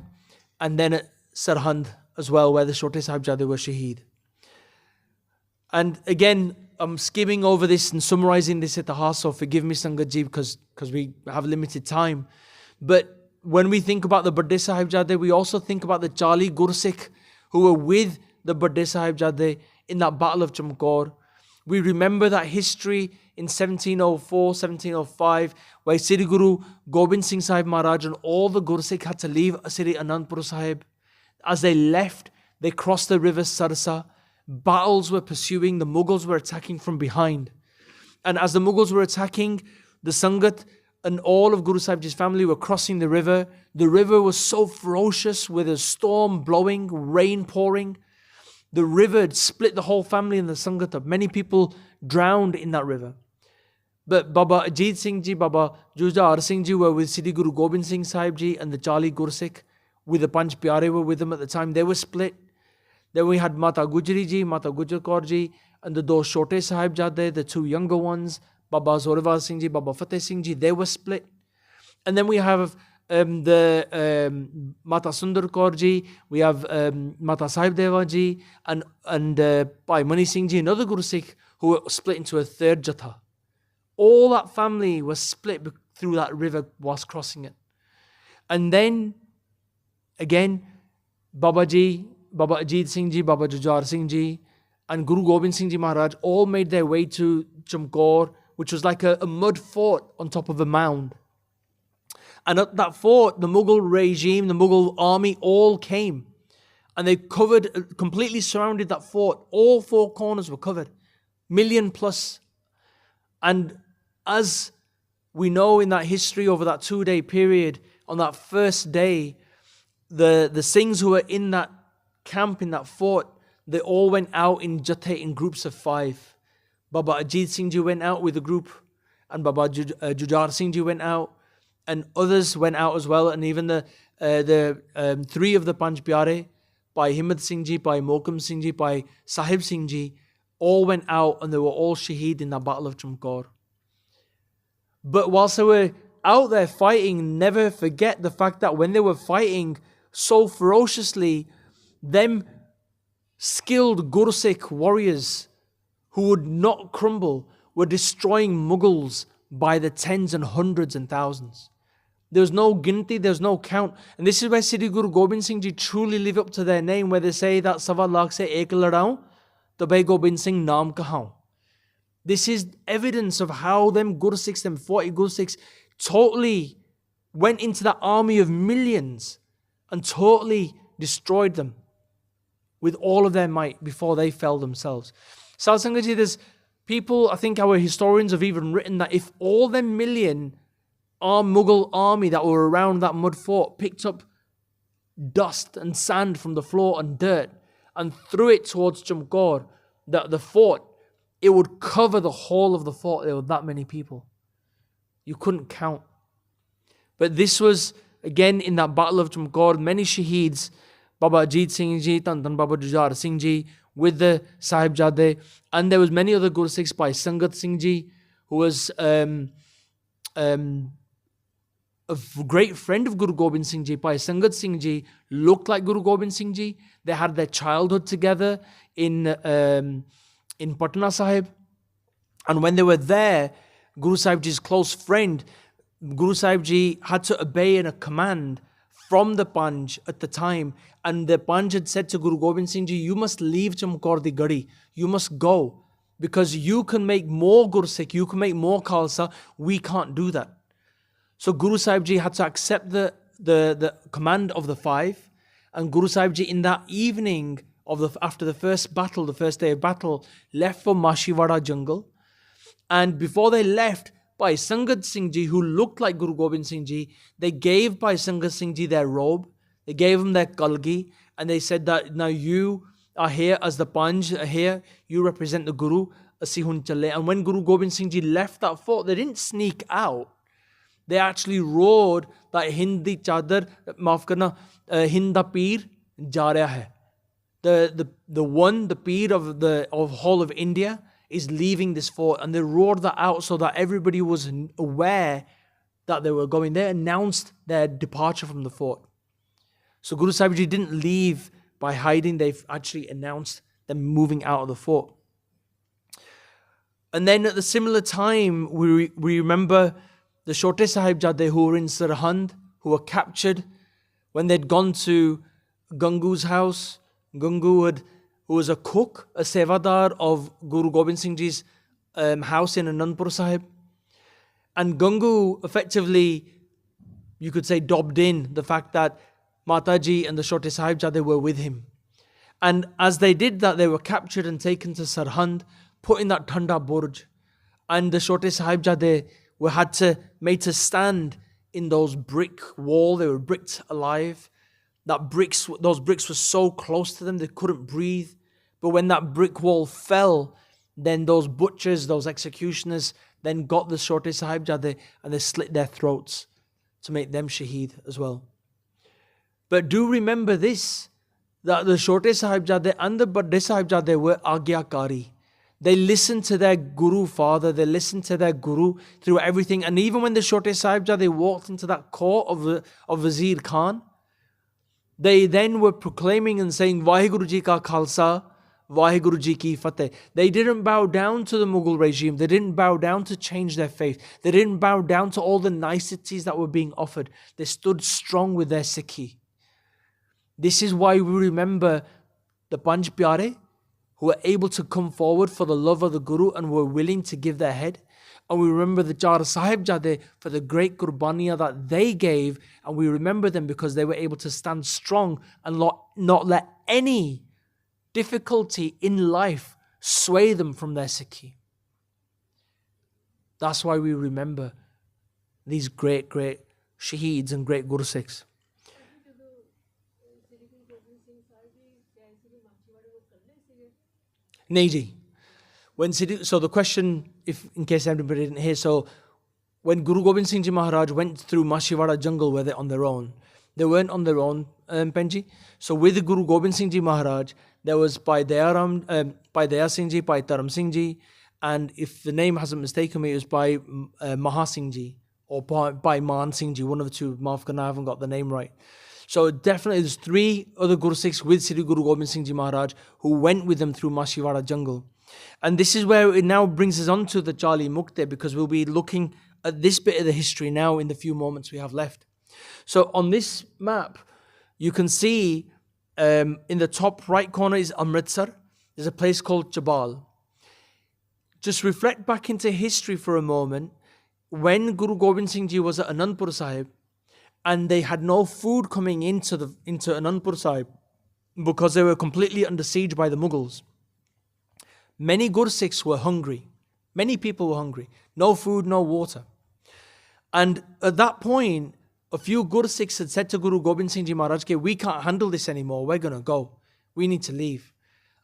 and then at Sarhand as well, where the Chote Sahibzade were Shaheed. And again, I'm skimming over this and summarizing this itihas, so forgive me Sangat Ji because we have limited time. But when we think about the Badde Sahibzade, we also think about the Chali Gursikh who were with the Badde Sahibzade in that Battle of Chamkaur. We remember that history in 1704, 1705, where Sri Guru Gobind Singh Sahib Maharaj and all the Gursikh had to leave Sri Anandpur Sahib. As they left, they crossed the river Sarsa. Battles were pursuing, the Mughals were attacking from behind. And as the Mughals were attacking, the Sangat and all of Guru Sahibji's family were crossing the river. The river was so ferocious with a storm blowing, rain pouring. The river had split the whole family and the Sangat up. Many people drowned in that river. But Baba Ajit Singh Ji, Baba Jujar Singh Ji were with Sri Guru Gobind Singh Sahib Ji and the Chali Gursikh, with the Panch Pyare were with them at the time. They were split. Then we had Mata Gujri Ji, Mata Gujar Kaur Ji, and the two Chote Sahibzade, the two younger ones, Baba Zorawar Singh Ji, Baba Fateh Singh Ji, they were split. And then we have the Mata Sundar Kaur Ji, we have Mata Sahib Deva Ji, and Bhai Mani Singh Ji, another Guru Sikh, who were split into a third Jatha. All that family was split through that river whilst crossing it. And then, again, Baba Ji, Baba Ajit Singh Ji, Baba Jujar Singh Ji, and Guru Gobind Singh Ji Maharaj all made their way to Chamkaur, which was like a mud fort on top of a mound. And at that fort, the Mughal regime, the Mughal army all came. And they covered, completely surrounded that fort. All four corners were covered. 1,000,000 plus. And as we know in that history over that 2-day period, on that first day, the Singhs who were in that camp, in that fort, they all went out in Jathe in groups of 5. Baba Ajit Singh Ji went out with a group, and Baba Jujar Singh Ji went out, and others went out as well, and even the 3 of the Panch Pyare, by Himmat Singh Ji, by Mokam Singh Ji, by Sahib Singh Ji, all went out and they were all shaheed in the Battle of Chamkaur. But whilst they were out there fighting, never forget the fact that when they were fighting so ferociously, them skilled Gursikh warriors who would not crumble were destroying Mughals by the tens and hundreds and thousands. There was no ginti, there was no count. And this is where Sri Guru Gobind Singh Ji truly live up to their name, where they say that Sawa Lakh se ek ladaun, tabe Gobind Singh naam kahaun. This is evidence of how them Gursikhs, them 40 Gursikhs, totally went into that army of millions and totally destroyed them with all of their might before they fell themselves. Satsangaji, there's people, I think our historians have even written that if all them million Mughal army that were around that mud fort picked up dust and sand from the floor and dirt and threw it towards Chamkaur, the fort, it would cover the whole of the fort. There were that many people. You couldn't count. But this was, again, in that Battle of Chamkaur, many shaheeds, Baba Ajit Singh Ji, Tan Baba Jujar Singh Ji, with the Sahibzade, and there was many other Gursikhs by Sangat Singh Ji, who was a great friend of Guru Gobind Singh Ji. By Sangat Singh Ji looked like Guru Gobind Singh Ji. They had their childhood together in Patna Sahib. And when they were there, Guru Sahib Ji's close friend, Guru Sahib Ji had to obey a command from the Panj at the time. And the Panj had said to Guru Gobind Singh Ji, you must leave Chamkaur di Gadi. You must go. Because you can make more Gursikh, you can make more Khalsa. We can't do that. So Guru Sahib Ji had to accept the command of the 5. And Guru Sahib Ji in that evening after the first battle, the first day of battle, left for Mashivada jungle. And before they left, Bhai Sangat Singh Ji, who looked like Guru Gobind Singh Ji, they gave Bhai Sangat Singh Ji their robe, they gave him their kalgi, and they said that now you are here as the Panj, here you represent the Guru, Assi hun chale. And when Guru Gobind Singh Ji left that fort, they didn't sneak out. They actually rode that Hindi chadar, maaf karna, Hinda Peer ja raha hai. The Peer of whole of India is leaving this fort, and they roared that out so that everybody was aware that they were going. They announced their departure from the fort. So Guru Sahib Ji didn't leave by hiding, they've actually announced them moving out of the fort. And then at the similar time, we remember the Chote Sahibzade who were in Sarhand, who were captured when they'd gone to Gangu's house. Gangu who was a cook, a sevadar of Guru Gobind Singh Ji's house in Anandpur Sahib. And Gangu effectively, you could say, dobbed in the fact that Mataji and the Chote Sahibzade were with him. And as they did that, they were captured and taken to Sarhand, put in that Thanda Burj. And the Chote Sahibzade were made to stand in those brick wall. They were bricked alive. Those bricks were so close to them, they couldn't breathe. But when that brick wall fell, then those butchers, those executioners, then got the Chote Sahibzade and they slit their throats to make them shaheed as well. But do remember this, that the Chote Sahibzade and the Badde Sahibzade were Agyakari. They listened to their Guru father, they listened to their Guru through everything. And even when the Chote Sahibzade walked into that court of Wazir Khan, they then were proclaiming and saying, Vaheguru Ji ka Khalsa, Vaheguru Ji ki Fateh. They didn't bow down to the Mughal regime. They didn't bow down to change their faith. They didn't bow down to all the niceties that were being offered. They stood strong with their Sikhi. This is why we remember the Panj Pyare who were able to come forward for the love of the Guru and were willing to give their head. And we remember the Char Sahibzade for the great Qurbaniya that they gave. And we remember them because they were able to stand strong and not let any difficulty in life sway them from their Sikhi. That's why we remember these great Shaheeds and great Guru Sikhs. Naji. So the question, if in case anybody didn't hear, so when Guru Gobind Singh Ji Maharaj went through Mashivada jungle, were they on their own? They weren't on their own, Penji. So with Guru Gobind Singh Ji Maharaj, there was Bhai Daya Singh Ji, Bhai Taram Singh Ji, and if the name hasn't mistaken me, it was by Maha Singh Ji or by Man Singh Ji, one of the two. Maaf karna, I haven't got the name right. So definitely there's 3 other Guru Sikhs with Sri Guru Gobind Singh Ji Maharaj who went with them through Mashivada jungle. And this is where it now brings us on to the Chali Mukte, because we'll be looking at this bit of the history now in the few moments we have left. So on this map, you can see in the top right corner is Amritsar. There's a place called Jabal. Just reflect back into history for a moment. When Guru Gobind Singh Ji was at Anandpur Sahib, and they had no food coming into Anandpur Sahib because they were completely under siege by the Mughals. Many Gursikhs were hungry. Many people were hungry. No food, no water. And at that point, a few Gursikhs had said to Guru Gobind Singh Ji Maharaj, we can't handle this anymore. We're going to go. We need to leave.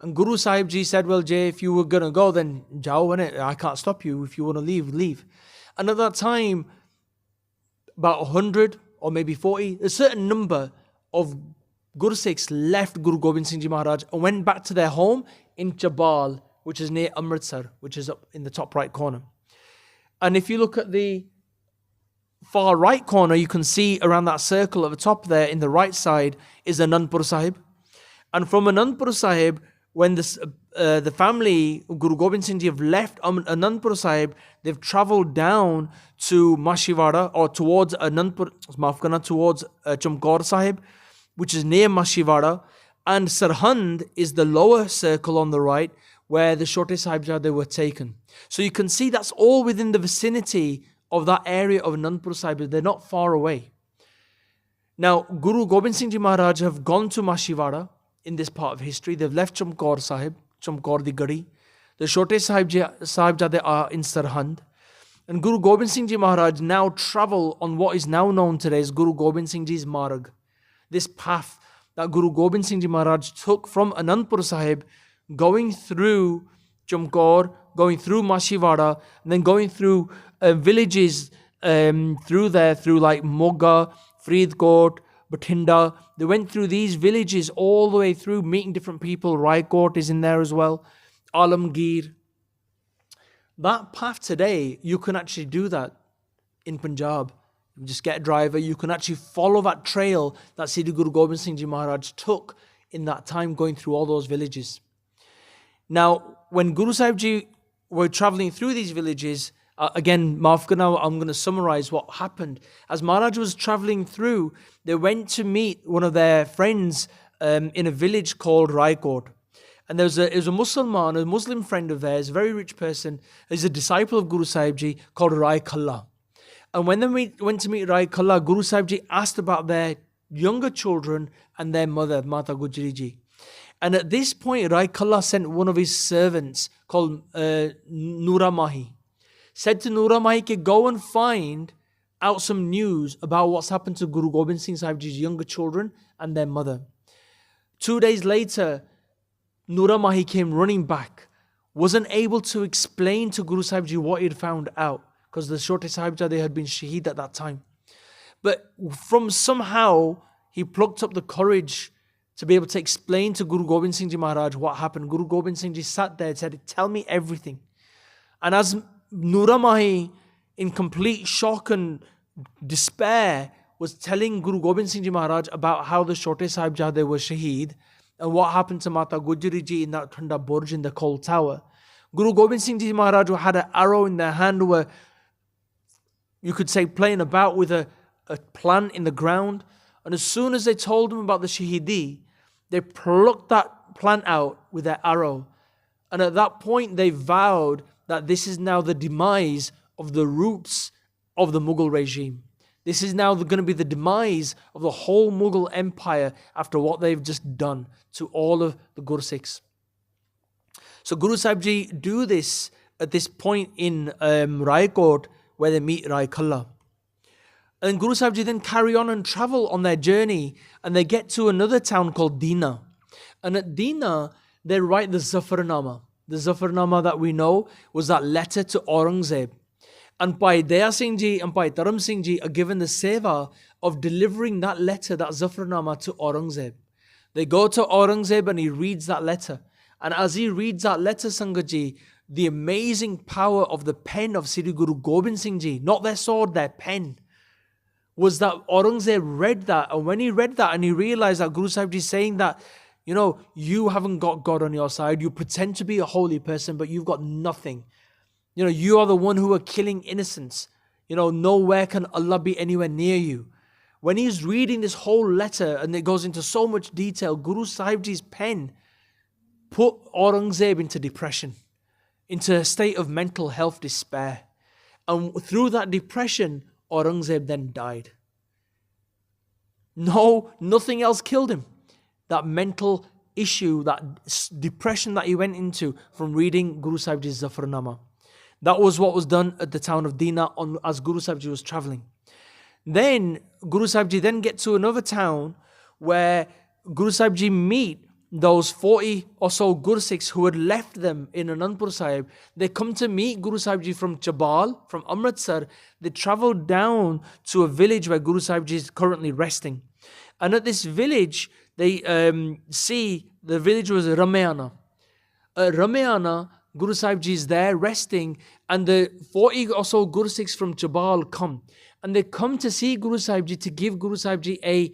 And Guru Sahib Ji said, well, Jay, if you were going to go, then jao, innit? I can't stop you. If you want to leave, leave. And at that time, about 100 or maybe 40, a certain number of Gursikhs left Guru Gobind Singh Ji Maharaj and went back to their home in Jabal, which is near Amritsar, which is up in the top right corner. And if you look at the far right corner, you can see around that circle at the top there in the right side is Anandpur Sahib. And from Anandpur Sahib, when the family of Guru Gobind Singh Ji have left Anandpur Sahib, they've travelled down to Mashivada or towards towards Chamkaur Sahib, which is near Mashivada. And Sarhand is the lower circle on the right, where the Chote Sahibzade were taken. So you can see that's all within the vicinity of that area of Anandpur Sahib. They're not far away. Now, Guru Gobind Singh Ji Maharaj have gone to Mashivada in this part of history. They've left Chamkaur Sahib, Chamkaur di Gadi. The Chote Sahibzade are in Sarhand. And Guru Gobind Singh Ji Maharaj now travel on what is now known today as Guru Gobind Singh Ji's Marg. This path that Guru Gobind Singh Ji Maharaj took from Anandpur Sahib, going through Chamkaur, going through Mashivada, and then going through villages through like Moga, Faridkot, Bathinda. They went through these villages all the way through, meeting different people. Raikot is in there as well. Alamgir. That path today, you can actually do that in Punjab. You just get a driver, you can actually follow that trail that Siddhi Guru Gobind Singh Ji Maharaj took in that time, going through all those villages. Now, when Guru Sahib Ji were traveling through these villages, again, maaf karna, I'm going to summarize what happened. As Maharaj was traveling through, they went to meet one of their friends in a village called Raikot. And there was a Muslim friend of theirs, a very rich person. He's a disciple of Guru Sahib Ji called Rai Kalla. And when they went to meet Rai Kalla, Guru Sahib Ji asked about their younger children and their mother, Mata Gujri Ji. And at this point, Rai Kalla sent one of his servants called Noora Mahi. Said to Noora Mahi, go and find out some news about what's happened to Guru Gobind Singh Sahib Ji's younger children and their mother. 2 days later, Noora Mahi came running back, wasn't able to explain to Guru Sahib Ji what he'd found out, because the Chote Sahibzade had been shaheed at that time. But from somehow, he plucked up the courage to be able to explain to Guru Gobind Singh Ji Maharaj what happened. Guru Gobind Singh Ji sat there and said, tell me everything. And as Noora Mahi, in complete shock and despair, was telling Guru Gobind Singh Ji Maharaj about how the Chote Sahibzade were shaheed, and what happened to Mata Gujri Ji in that Thanda Burj in the cold tower. Guru Gobind Singh Ji Maharaj had an arrow in their hand, where you could say playing about with a plant in the ground. And as soon as they told him about the Shahidi, they plucked that plant out with their arrow. And at that point they vowed that this is now the demise of the roots of the Mughal regime. This is now going to be the demise of the whole Mughal empire after what they've just done to all of the Gursikhs. So Guru Sahib Ji do this at this point in Raikot, where they meet Rai Kalla. And Guru Sahib Ji then carry on and travel on their journey, and they get to another town called Dina. And at Dina, they write the Zafarnama. The Zafarnama that we know was that letter to Aurangzeb. And Bhai Daya Singh Ji and Bhai Dharam Singh Ji are given the seva of delivering that letter, that Zafarnama, to Aurangzeb. They go to Aurangzeb and he reads that letter. And as he reads that letter, Sangat Ji, the amazing power of the pen of Sri Guru Gobind Singh Ji, not their sword, their pen, was that Aurangzeb read that. And when he read that and he realized that Guru Sahib Ji is saying that, you haven't got God on your side. You pretend to be a holy person, but you've got nothing. You are the one who are killing innocents. Nowhere can Allah be anywhere near you. When he's reading this whole letter and it goes into so much detail, Guru Sahib Ji's pen put Aurangzeb into depression, into a state of mental health despair. And through that depression, Aurangzeb then died. No, nothing else killed him. That mental issue, that depression that he went into from reading Guru Sahib Ji's Zafarnama. That was what was done at the town of Dina as Guru Sahib Ji was traveling. Then Guru Sahib Ji then get to another town where Guru Sahib Ji meet those 40 or so Gursikhs who had left them in Anandpur Sahib. They come to meet Guru Sahib Ji from Jabal, from Amritsar. They travel down to a village where Guru Sahib Ji is currently resting. And at this village, they see the village was Ramayana. Ramayana, Guru Sahib Ji is there resting, and the 40 or so Gursikhs from Jabal come. And they come to see Guru Sahib Ji to give Guru Sahib Ji a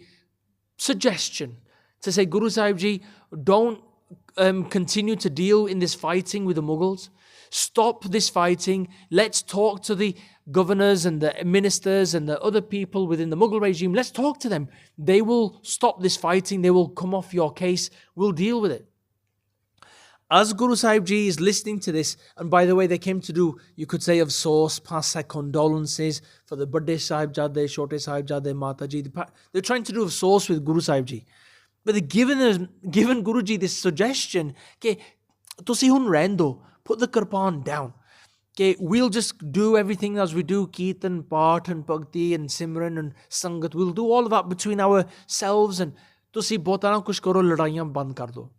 suggestion. To say, Guru Sahib Ji, don't continue to deal in this fighting with the Mughals. Stop this fighting. Let's talk to the governors and the ministers and the other people within the Mughal regime. Let's talk to them. They will stop this fighting. They will come off your case. We'll deal with it. As Guru Sahib Ji is listening to this, and by the way, they came to do, you could say, of source, pass their condolences for the Badde Sahibzade, Chote Sahibzade, Mata Ji. They're trying to do of source with Guru Sahib Ji. But they've given Guruji this suggestion, okay, tusi hun rendo, put the kirpan down. Okay, we'll just do everything as we do, Kirtan, Part and Bhakti and Simran and Sangat. We'll do all of that between ourselves and tusi botana kuch karo, ladaiyan band kar do.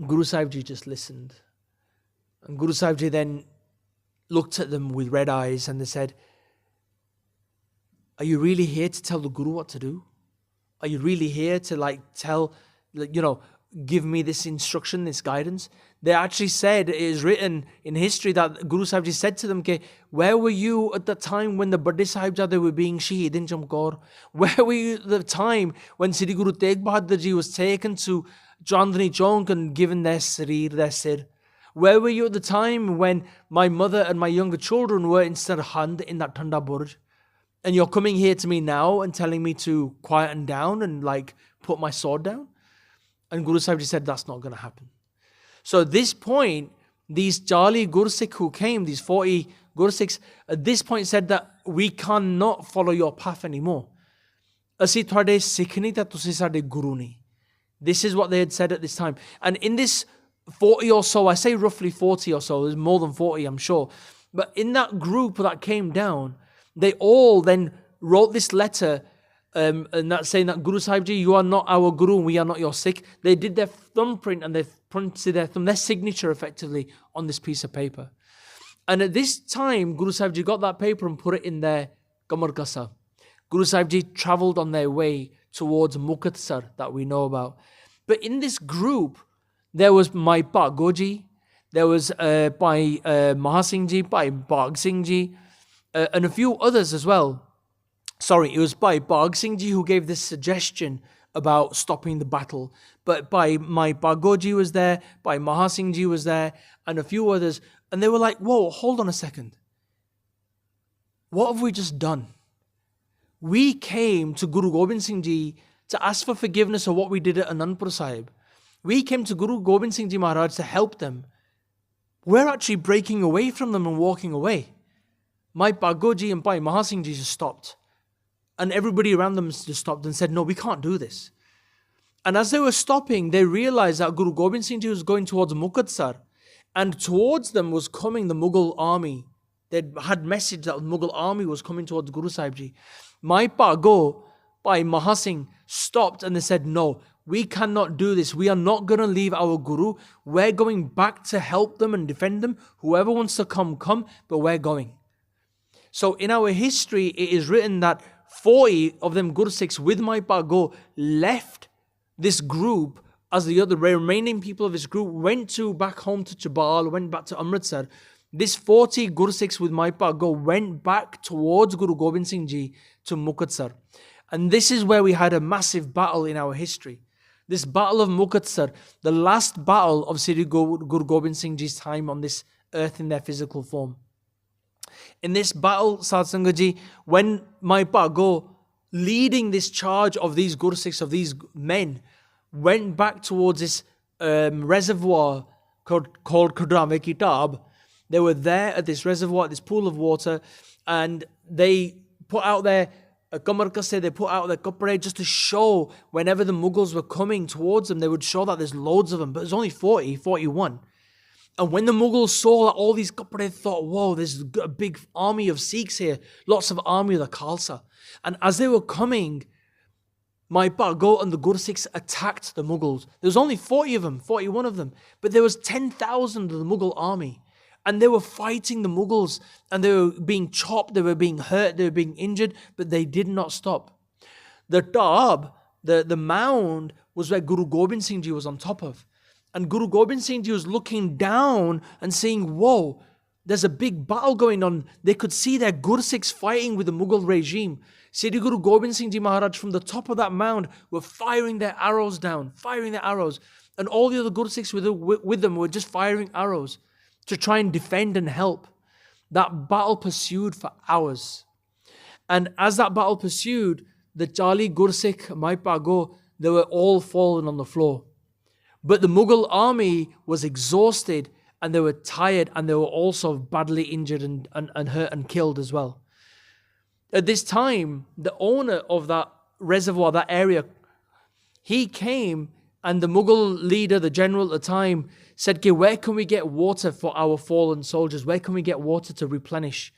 Guru Sahib Ji just listened. And Guru Sahib Ji then looked at them with red eyes and they said, are you really here to tell the Guru what to do? Are you really here to give me this instruction, this guidance? They actually said, it is written in history that Guru Sahib Ji said to them, okay, where were you at the time when the Badde Sahibzade were being shaheed in Jamkaur? Where were you at the time when Sri Guru Tegh Bahadur Ji was taken to Chandni Chowk and given their sareer, their sir? Where were you at the time when my mother and my younger children were in Sarhand in that Thanda Burj? And you're coming here to me now and telling me to quieten down and put my sword down? And Guru Sahib Ji said, that's not going to happen. So at this point, these Jali Gursikh who came, these 40 Gursikhs, at this point said that we cannot follow your path anymore. Asi thwade Sikh nahi ta tusi sade Guru nahi. This is what they had said at this time. And in this 40 or so, I say roughly 40 or so, there's more than 40 I'm sure. But in that group that came down, they all then wrote this letter and that's saying that Guru Sahib Ji, you are not our Guru and we are not your Sikh. They did their thumbprint and they printed their signature effectively on this piece of paper. And at this time, Guru Sahib Ji got that paper and put it in their Kamar Kasa. Guru Sahib Ji travelled on their way towards Mukatsar that we know about. But in this group, there was Bhai Goji, there was Bhai Mahasingh Ji, Bhai Bhag Singh Ji, and a few others as well. Sorry, it was Bhai Bhag Singh Ji who gave this suggestion about stopping the battle. But Bhai Bagoji was there, Bhai Mahasingh Ji was there, and a few others. And they were like, whoa, hold on a second. What have we just done? We came to Guru Gobind Singh Ji to ask for forgiveness of what we did at Anandpur Sahib. We came to Guru Gobind Singh Ji Maharaj to help them. We're actually breaking away from them and walking away. My Bagoji and Bhai Mahasingh Ji just stopped. And everybody around them just stopped and said, no, we can't do this. And as they were stopping, they realized that Guru Gobind Singh Ji was going towards Mukatsar. And towards them was coming the Mughal army. They had message that the Mughal army was coming towards Guru Sahib Ji. My Pago, Bhai Mahasingh, stopped and they said, no, we cannot do this. We are not going to leave our Guru. We're going back to help them and defend them. Whoever wants to come, but we're going. So in our history, it is written that 40 of them Gursikhs with my Pago left this group as the other remaining people of this group went back home to Chabal, went back to Amritsar. This 40 Gursikhs with my Pago went back towards Guru Gobind Singh Ji to Mukatsar. And this is where we had a massive battle in our history. This battle of Mukatsar, the last battle of Sri Guru Gobind Singh Ji's time on this earth in their physical form. In this battle, Sadh Sangat Ji, when my Pago, leading this charge of these Gursikhs, of these men, went back towards this reservoir called Khudrame Kitab, they were there at this reservoir, this pool of water, and they put out their Kamar Kase, they put out their kapre just to show whenever the Mughals were coming towards them, they would show that there's loads of them, but there's only 40, 41. And when the Mughals saw that all these kapre, they thought, whoa, there's a big army of Sikhs here, lots of army of the Khalsa. And as they were coming, my Pago and the Gursikhs attacked the Mughals. There was only 40 of them, 41 of them, but there was 10,000 of the Mughal army. And they were fighting the Mughals, and they were being chopped, they were being hurt, they were being injured, but they did not stop. The Taab, the mound, was where Guru Gobind Singh Ji was on top of. And Guru Gobind Singh Ji was looking down and saying, whoa, there's a big battle going on. They could see their Gursikhs fighting with the Mughal regime. Sri Guru Gobind Singh Ji Maharaj from the top of that mound were firing their arrows down, firing their arrows. And all the other Gursikhs with them were just firing arrows to try and defend and help. That battle pursued for hours. And as that battle pursued, the Chali Gursikh, Mai Pago, they were all fallen on the floor. But the Mughal army was exhausted and they were tired and they were also badly injured and hurt and killed as well. At this time, the owner of that reservoir, that area, He came and the Mughal leader, the general at the time, said, okay, where can we get water for our fallen soldiers? Where can we get water to replenish?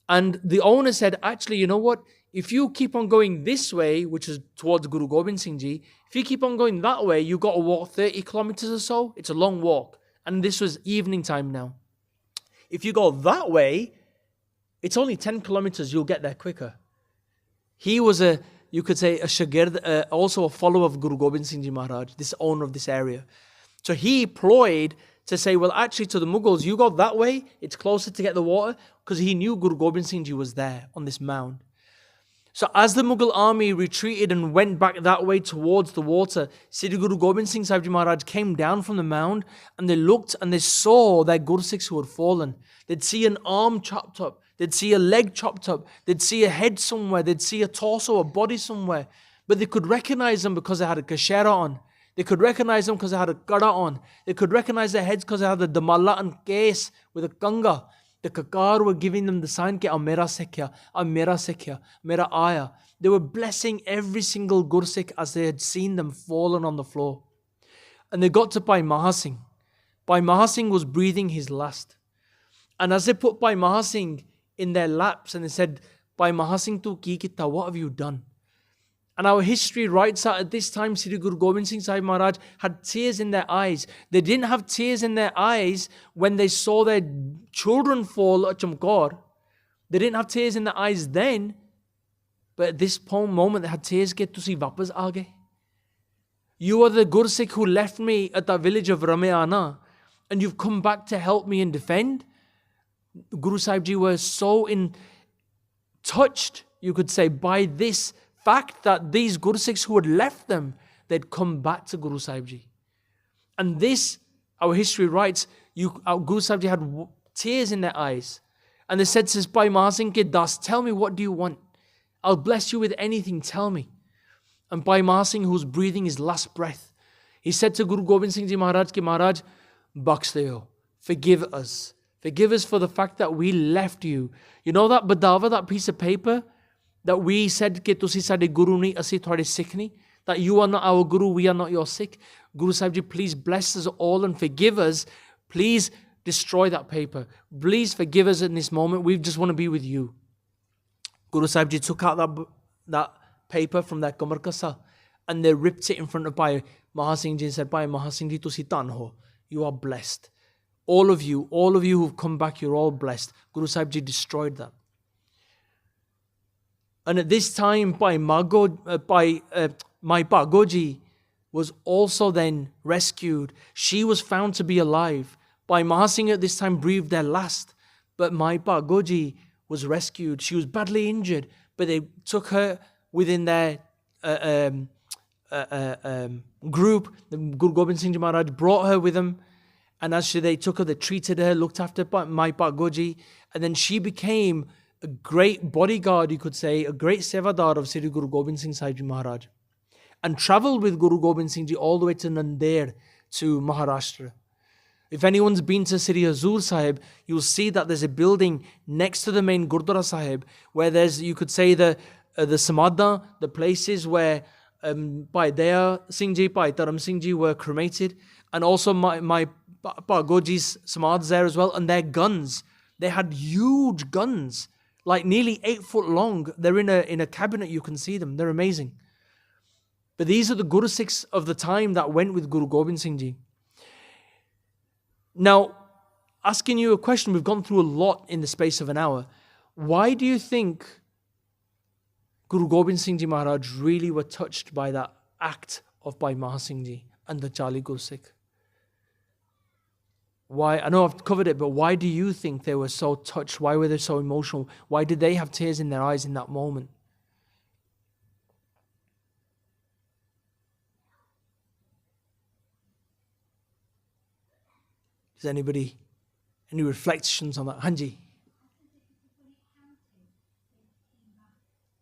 And the owner said, actually, you know what? If you keep on going this way, which is towards Guru Gobind Singh Ji, if you keep on going that way, you got to walk 30 kilometers or so. It's a long walk. And this was evening time now. If you go that way, it's only 10 kilometers. You'll get there quicker. He was you could say, a shagird, also a follower of Guru Gobind Singh Ji Maharaj, this owner of this area. So he ployed to say, well, actually to the Mughals, you go that way, it's closer to get the water, because he knew Guru Gobind Singh Ji was there on this mound. So as the Mughal army retreated and went back that way towards the water, Sri Guru Gobind Singh Sahib Ji Maharaj came down from the mound and they looked and they saw their Gursikhs who had fallen. They'd see an arm chopped up. They'd see a leg chopped up. They'd see a head somewhere. They'd see a torso, a body somewhere. But they could recognize them because they had a kashera on. They could recognize them because they had a kada on. They could recognize their heads because they had the damala and case with a kanga. The kakar were giving them the sign, Ki mera sekhya, mera aya. They were blessing every single Gursikh as they had seen them fallen on the floor. And they got to Bhai Mahasingh. Bhai Mahasingh was breathing his last. And as they put Bhai Mahasingh in their laps and they said, Bhai Mahasingh tu ki kitta, what have you done? And our history writes that at this time, Sri Guru Gobind Singh Sahib Maharaj had tears in their eyes. They didn't have tears in their eyes when they saw their children fall at Chamkaur. They didn't have tears in their eyes then. But at this moment, they had tears. Ke tusi wapas aa gaye. You are the Gursikh who left me at that village of Ramayana, and you've come back to help me and defend. Guru Sahib Ji were so touched, you could say, by this fact that these Gursikhs who had left them, they'd come back to Guru Sahib Ji. And this, our history writes, our Guru Sahib Ji had tears in their eyes. And they said to Bhai Mahasingh Ke Das, tell me, what do you want? I'll bless you with anything, tell me. And Bhai Mahasingh, who was breathing his last breath, he said to Guru Gobind Singh Ji Maharaj, Ki Maharaj, bakhsh deyo, forgive us. Forgive us for the fact that we left you. You know that badawa, that piece of paper, that we said, Ke tusi sade guru ni, asi thode sikh ni, that you are not our guru, we are not your sikh. Guru Sahib Ji, please bless us all and forgive us. Please destroy that paper. Please forgive us in this moment. We just want to be with you. Guru Sahib Ji took out that paper from their kamar kasa and they ripped it in front of Bhai Mahasingh Ji and said, Bhai Mahasingh Ji, tusi tan ho. You are blessed. All of you who've come back, you're all blessed. Guru Sahib Ji destroyed that. And at this time, Mai Bagoji was also then rescued. She was found to be alive. Bhai Mahasingh at this time breathed their last. But Mai Bagoji was rescued. She was badly injured, but they took her within their group. The Guru Gobind Singh Ji Maharaj brought her with them. And as they took her, they treated her, looked after Mai Bagoji. And then she became a great bodyguard, you could say, a great sevadar of Sri Guru Gobind Singh Sahib Ji Maharaj, and travelled with Guru Gobind Singh Ji all the way to Nandir, to Maharashtra. If anyone's been to Sri Hazur Sahib, you'll see that there's a building next to the main Gurdwara Sahib, where there's, you could say, the Samadha, the places where Bhai Daya Singh Ji, Bhai Dharam Singh Ji were cremated, and also my Bagoji's Samadhs there as well, and their guns. They had huge guns, like nearly 8 foot long. They're in a cabinet, you can see them. They're amazing. But these are the Guru Sikhs of the time that went with Guru Gobind Singh Ji. Now, asking you a question, we've gone through a lot in the space of an hour. Why do you think Guru Gobind Singh Ji Maharaj really were touched by that act of Bhai Mahasingh Ji and the Charlie Gursikh? Why? I know I've covered it, but why do you think they were so touched? Why were they so emotional? Why did they have tears in their eyes in that moment? Does anybody, any reflections on that? Hanji?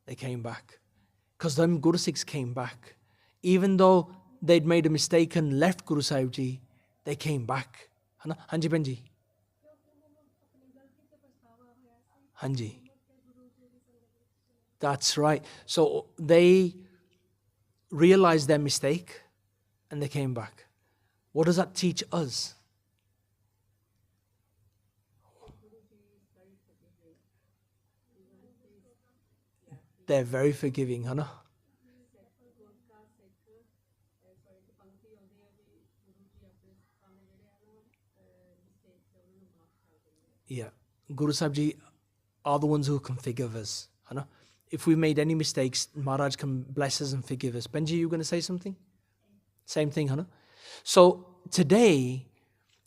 They came back. Because them Guru Sikhs came back. Even though they'd made a mistake and left Guru Sahib Ji, they came back. Hanji Benji. Hanji. That's right. So they realized their mistake and they came back. What does that teach us? They're very forgiving, huh? Yeah. Guru Sahib Ji are the ones who can forgive us. Hai na? If we made any mistakes, Maharaj can bless us and forgive us. Benji, you going to say something? Same thing, hai na? So today,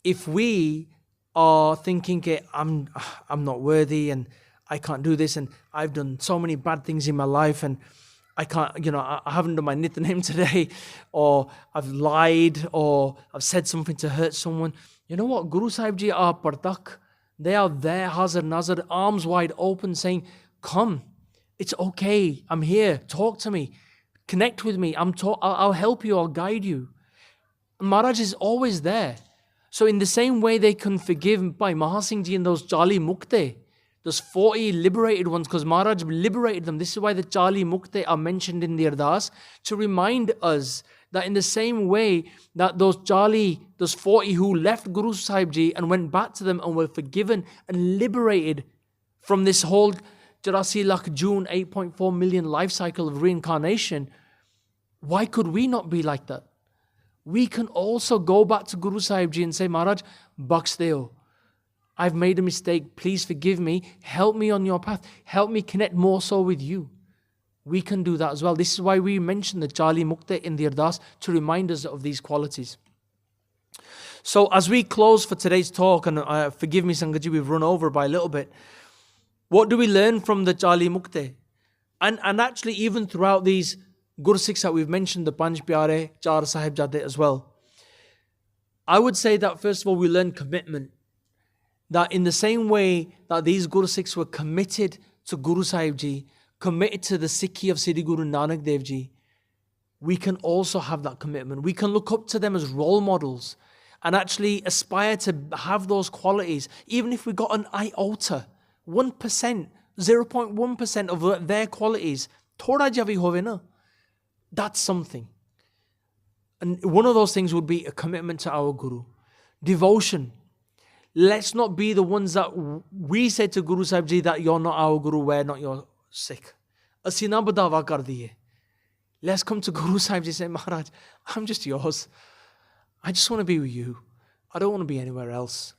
if we are thinking, okay, I'm not worthy and I can't do this and I've done so many bad things in my life and I can't, I haven't done my Nityanem today, or I've lied, or I've said something to hurt someone. You know what? Guru Sahib Ji are partak. They are there, Hazar Nazar, arms wide open, saying, come, it's okay, I'm here, talk to me, connect with me, I'll help you, I'll guide you. Maharaj is always there. So in the same way they can forgive by Mahasingh Ji and those Jali Mukte, those 40 liberated ones, because Maharaj liberated them. This is why the Jali Mukte are mentioned in the Ardas, to remind us that in the same way that those 40 who left Guru Sahib Ji and went back to them and were forgiven and liberated from this whole 84 lakh June 8.4 million life cycle of reincarnation, why could we not be like that? We can also go back to Guru Sahib Ji and say, Maharaj, Baksh deo. I've made a mistake. Please forgive me. Help me on your path. Help me connect more so with you. We can do that as well. This is why we mention the Jali Mukte in the Ardas, to remind us of these qualities. So as we close for today's talk, and forgive me Sangaji, we've run over by a little bit. What do we learn from the Jali Mukte? And actually even throughout these Guru Sikhs that we've mentioned, the Panj Pyare, Char Sahibzade as well. I would say that first of all we learn commitment. That in the same way that these Guru Sikhs were committed to Guru Sahib Ji, committed to the Sikhi of Siddhi Guru Nanak Dev Ji, we can also have that commitment. We can look up to them as role models and actually aspire to have those qualities. Even if we got an iota, 1%, 0.1% of their qualities, thoda javi hove na, that's something. And one of those things would be a commitment to our Guru. Devotion. Let's not be the ones that we say to Guru Sahib Ji that you're not our Guru, we're not your Sikh. Assi na badawa kar diye. Let's come to Guru Sahib Ji and say, Maharaj, I'm just yours. I just want to be with you. I don't want to be anywhere else.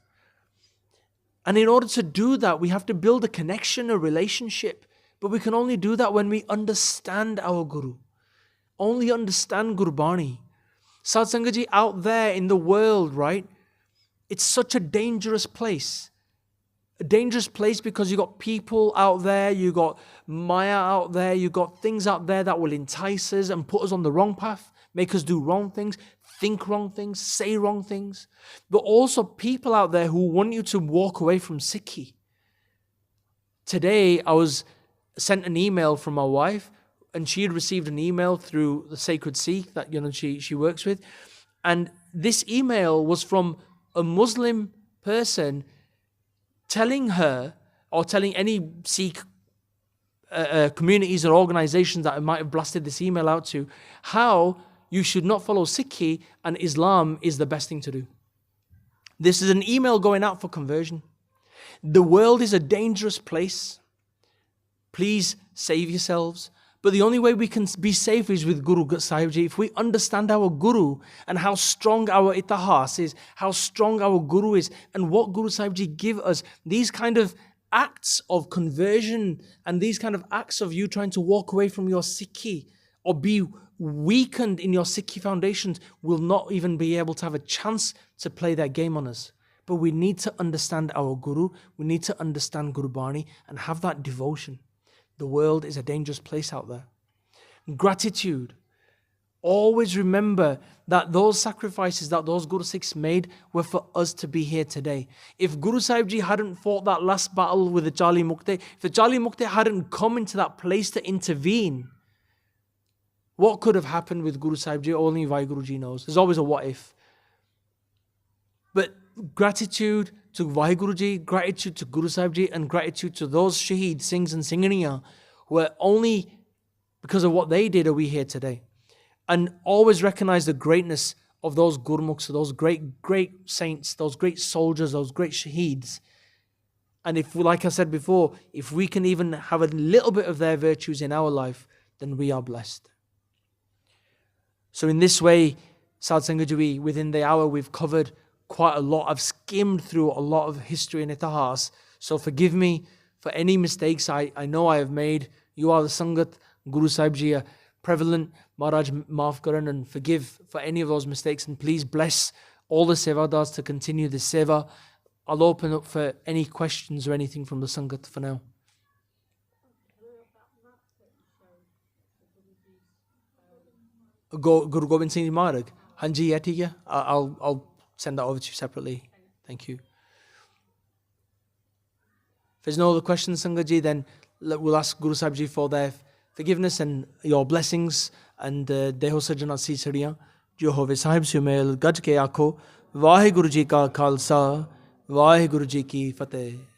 And in order to do that, we have to build a connection, a relationship. But we can only do that when we understand our Guru. Only understand Gurbani. Satsangat Ji, out there in the world, right? It's such a dangerous place. A dangerous place because you got people out there, you got Maya out there, you got things out there that will entice us and put us on the wrong path, make us do wrong things, think wrong things, say wrong things. But also people out there who want you to walk away from Sikhi. Today I was sent an email from my wife, and she had received an email through the Sacred Sikh that she works with. And this email was from a Muslim person telling her, or telling any Sikh communities or organizations that I might have blasted this email out to, how you should not follow Sikhi and Islam is the best thing to do. This is an email going out for conversion. The world is a dangerous place. Please save yourselves. But the only way we can be safe is with Guru Sahib Ji. If we understand our Guru and how strong our itihas is, how strong our Guru is, and what Guru Sahib Ji give us, these kind of acts of conversion and these kind of acts of you trying to walk away from your Sikhi or be weakened in your Sikhi foundations will not even be able to have a chance to play that game on us. But we need to understand our Guru. We need to understand Gurbani and have that devotion. The world is a dangerous place out there. Gratitude. Always remember that those sacrifices that those Guru Sikhs made were for us to be here today. If Guru Sahib Ji hadn't fought that last battle with the Jali Mukte, if the Jali Mukte hadn't come into that place to intervene, what could have happened with Guru Sahib Ji? Only Vaheguru Ji knows. There's always a what if. But gratitude to Vaheguru Ji, gratitude to Guru Sahib Ji, and gratitude to those Shaheed Singhs and Singhaniya who are only because of what they did are we here today. And always recognize the greatness of those gurmukhs, those great saints, those great soldiers, those great shaheeds. And if, like I said before, if we can even have a little bit of their virtues in our life, then we are blessed. So in this way, Sad Sangaji, within the hour we've covered quite a lot. I've skimmed through a lot of history and itihas. So forgive me for any mistakes I know I have made. You are the Sangat, Guru Sahib Ji are prevalent. Maharaj, maaf karan and forgive for any of those mistakes. And please bless all the Sevadars to continue this Seva. I'll open up for any questions or anything from the Sangat for now. Guru Gobind Singh Ji Maharaj. Hanji, yeah, theek hai. I'll send that over to you separately. Thank you. If there's no other questions, Sangat Ji, then we'll ask Guru Sahib Ji for their forgiveness and your blessings. And deho sajana si sadiyan jo hove sahib se mel gaj ke aakho Vaheguru Ji ka Khalsa Vaheguru Ji ki Fateh.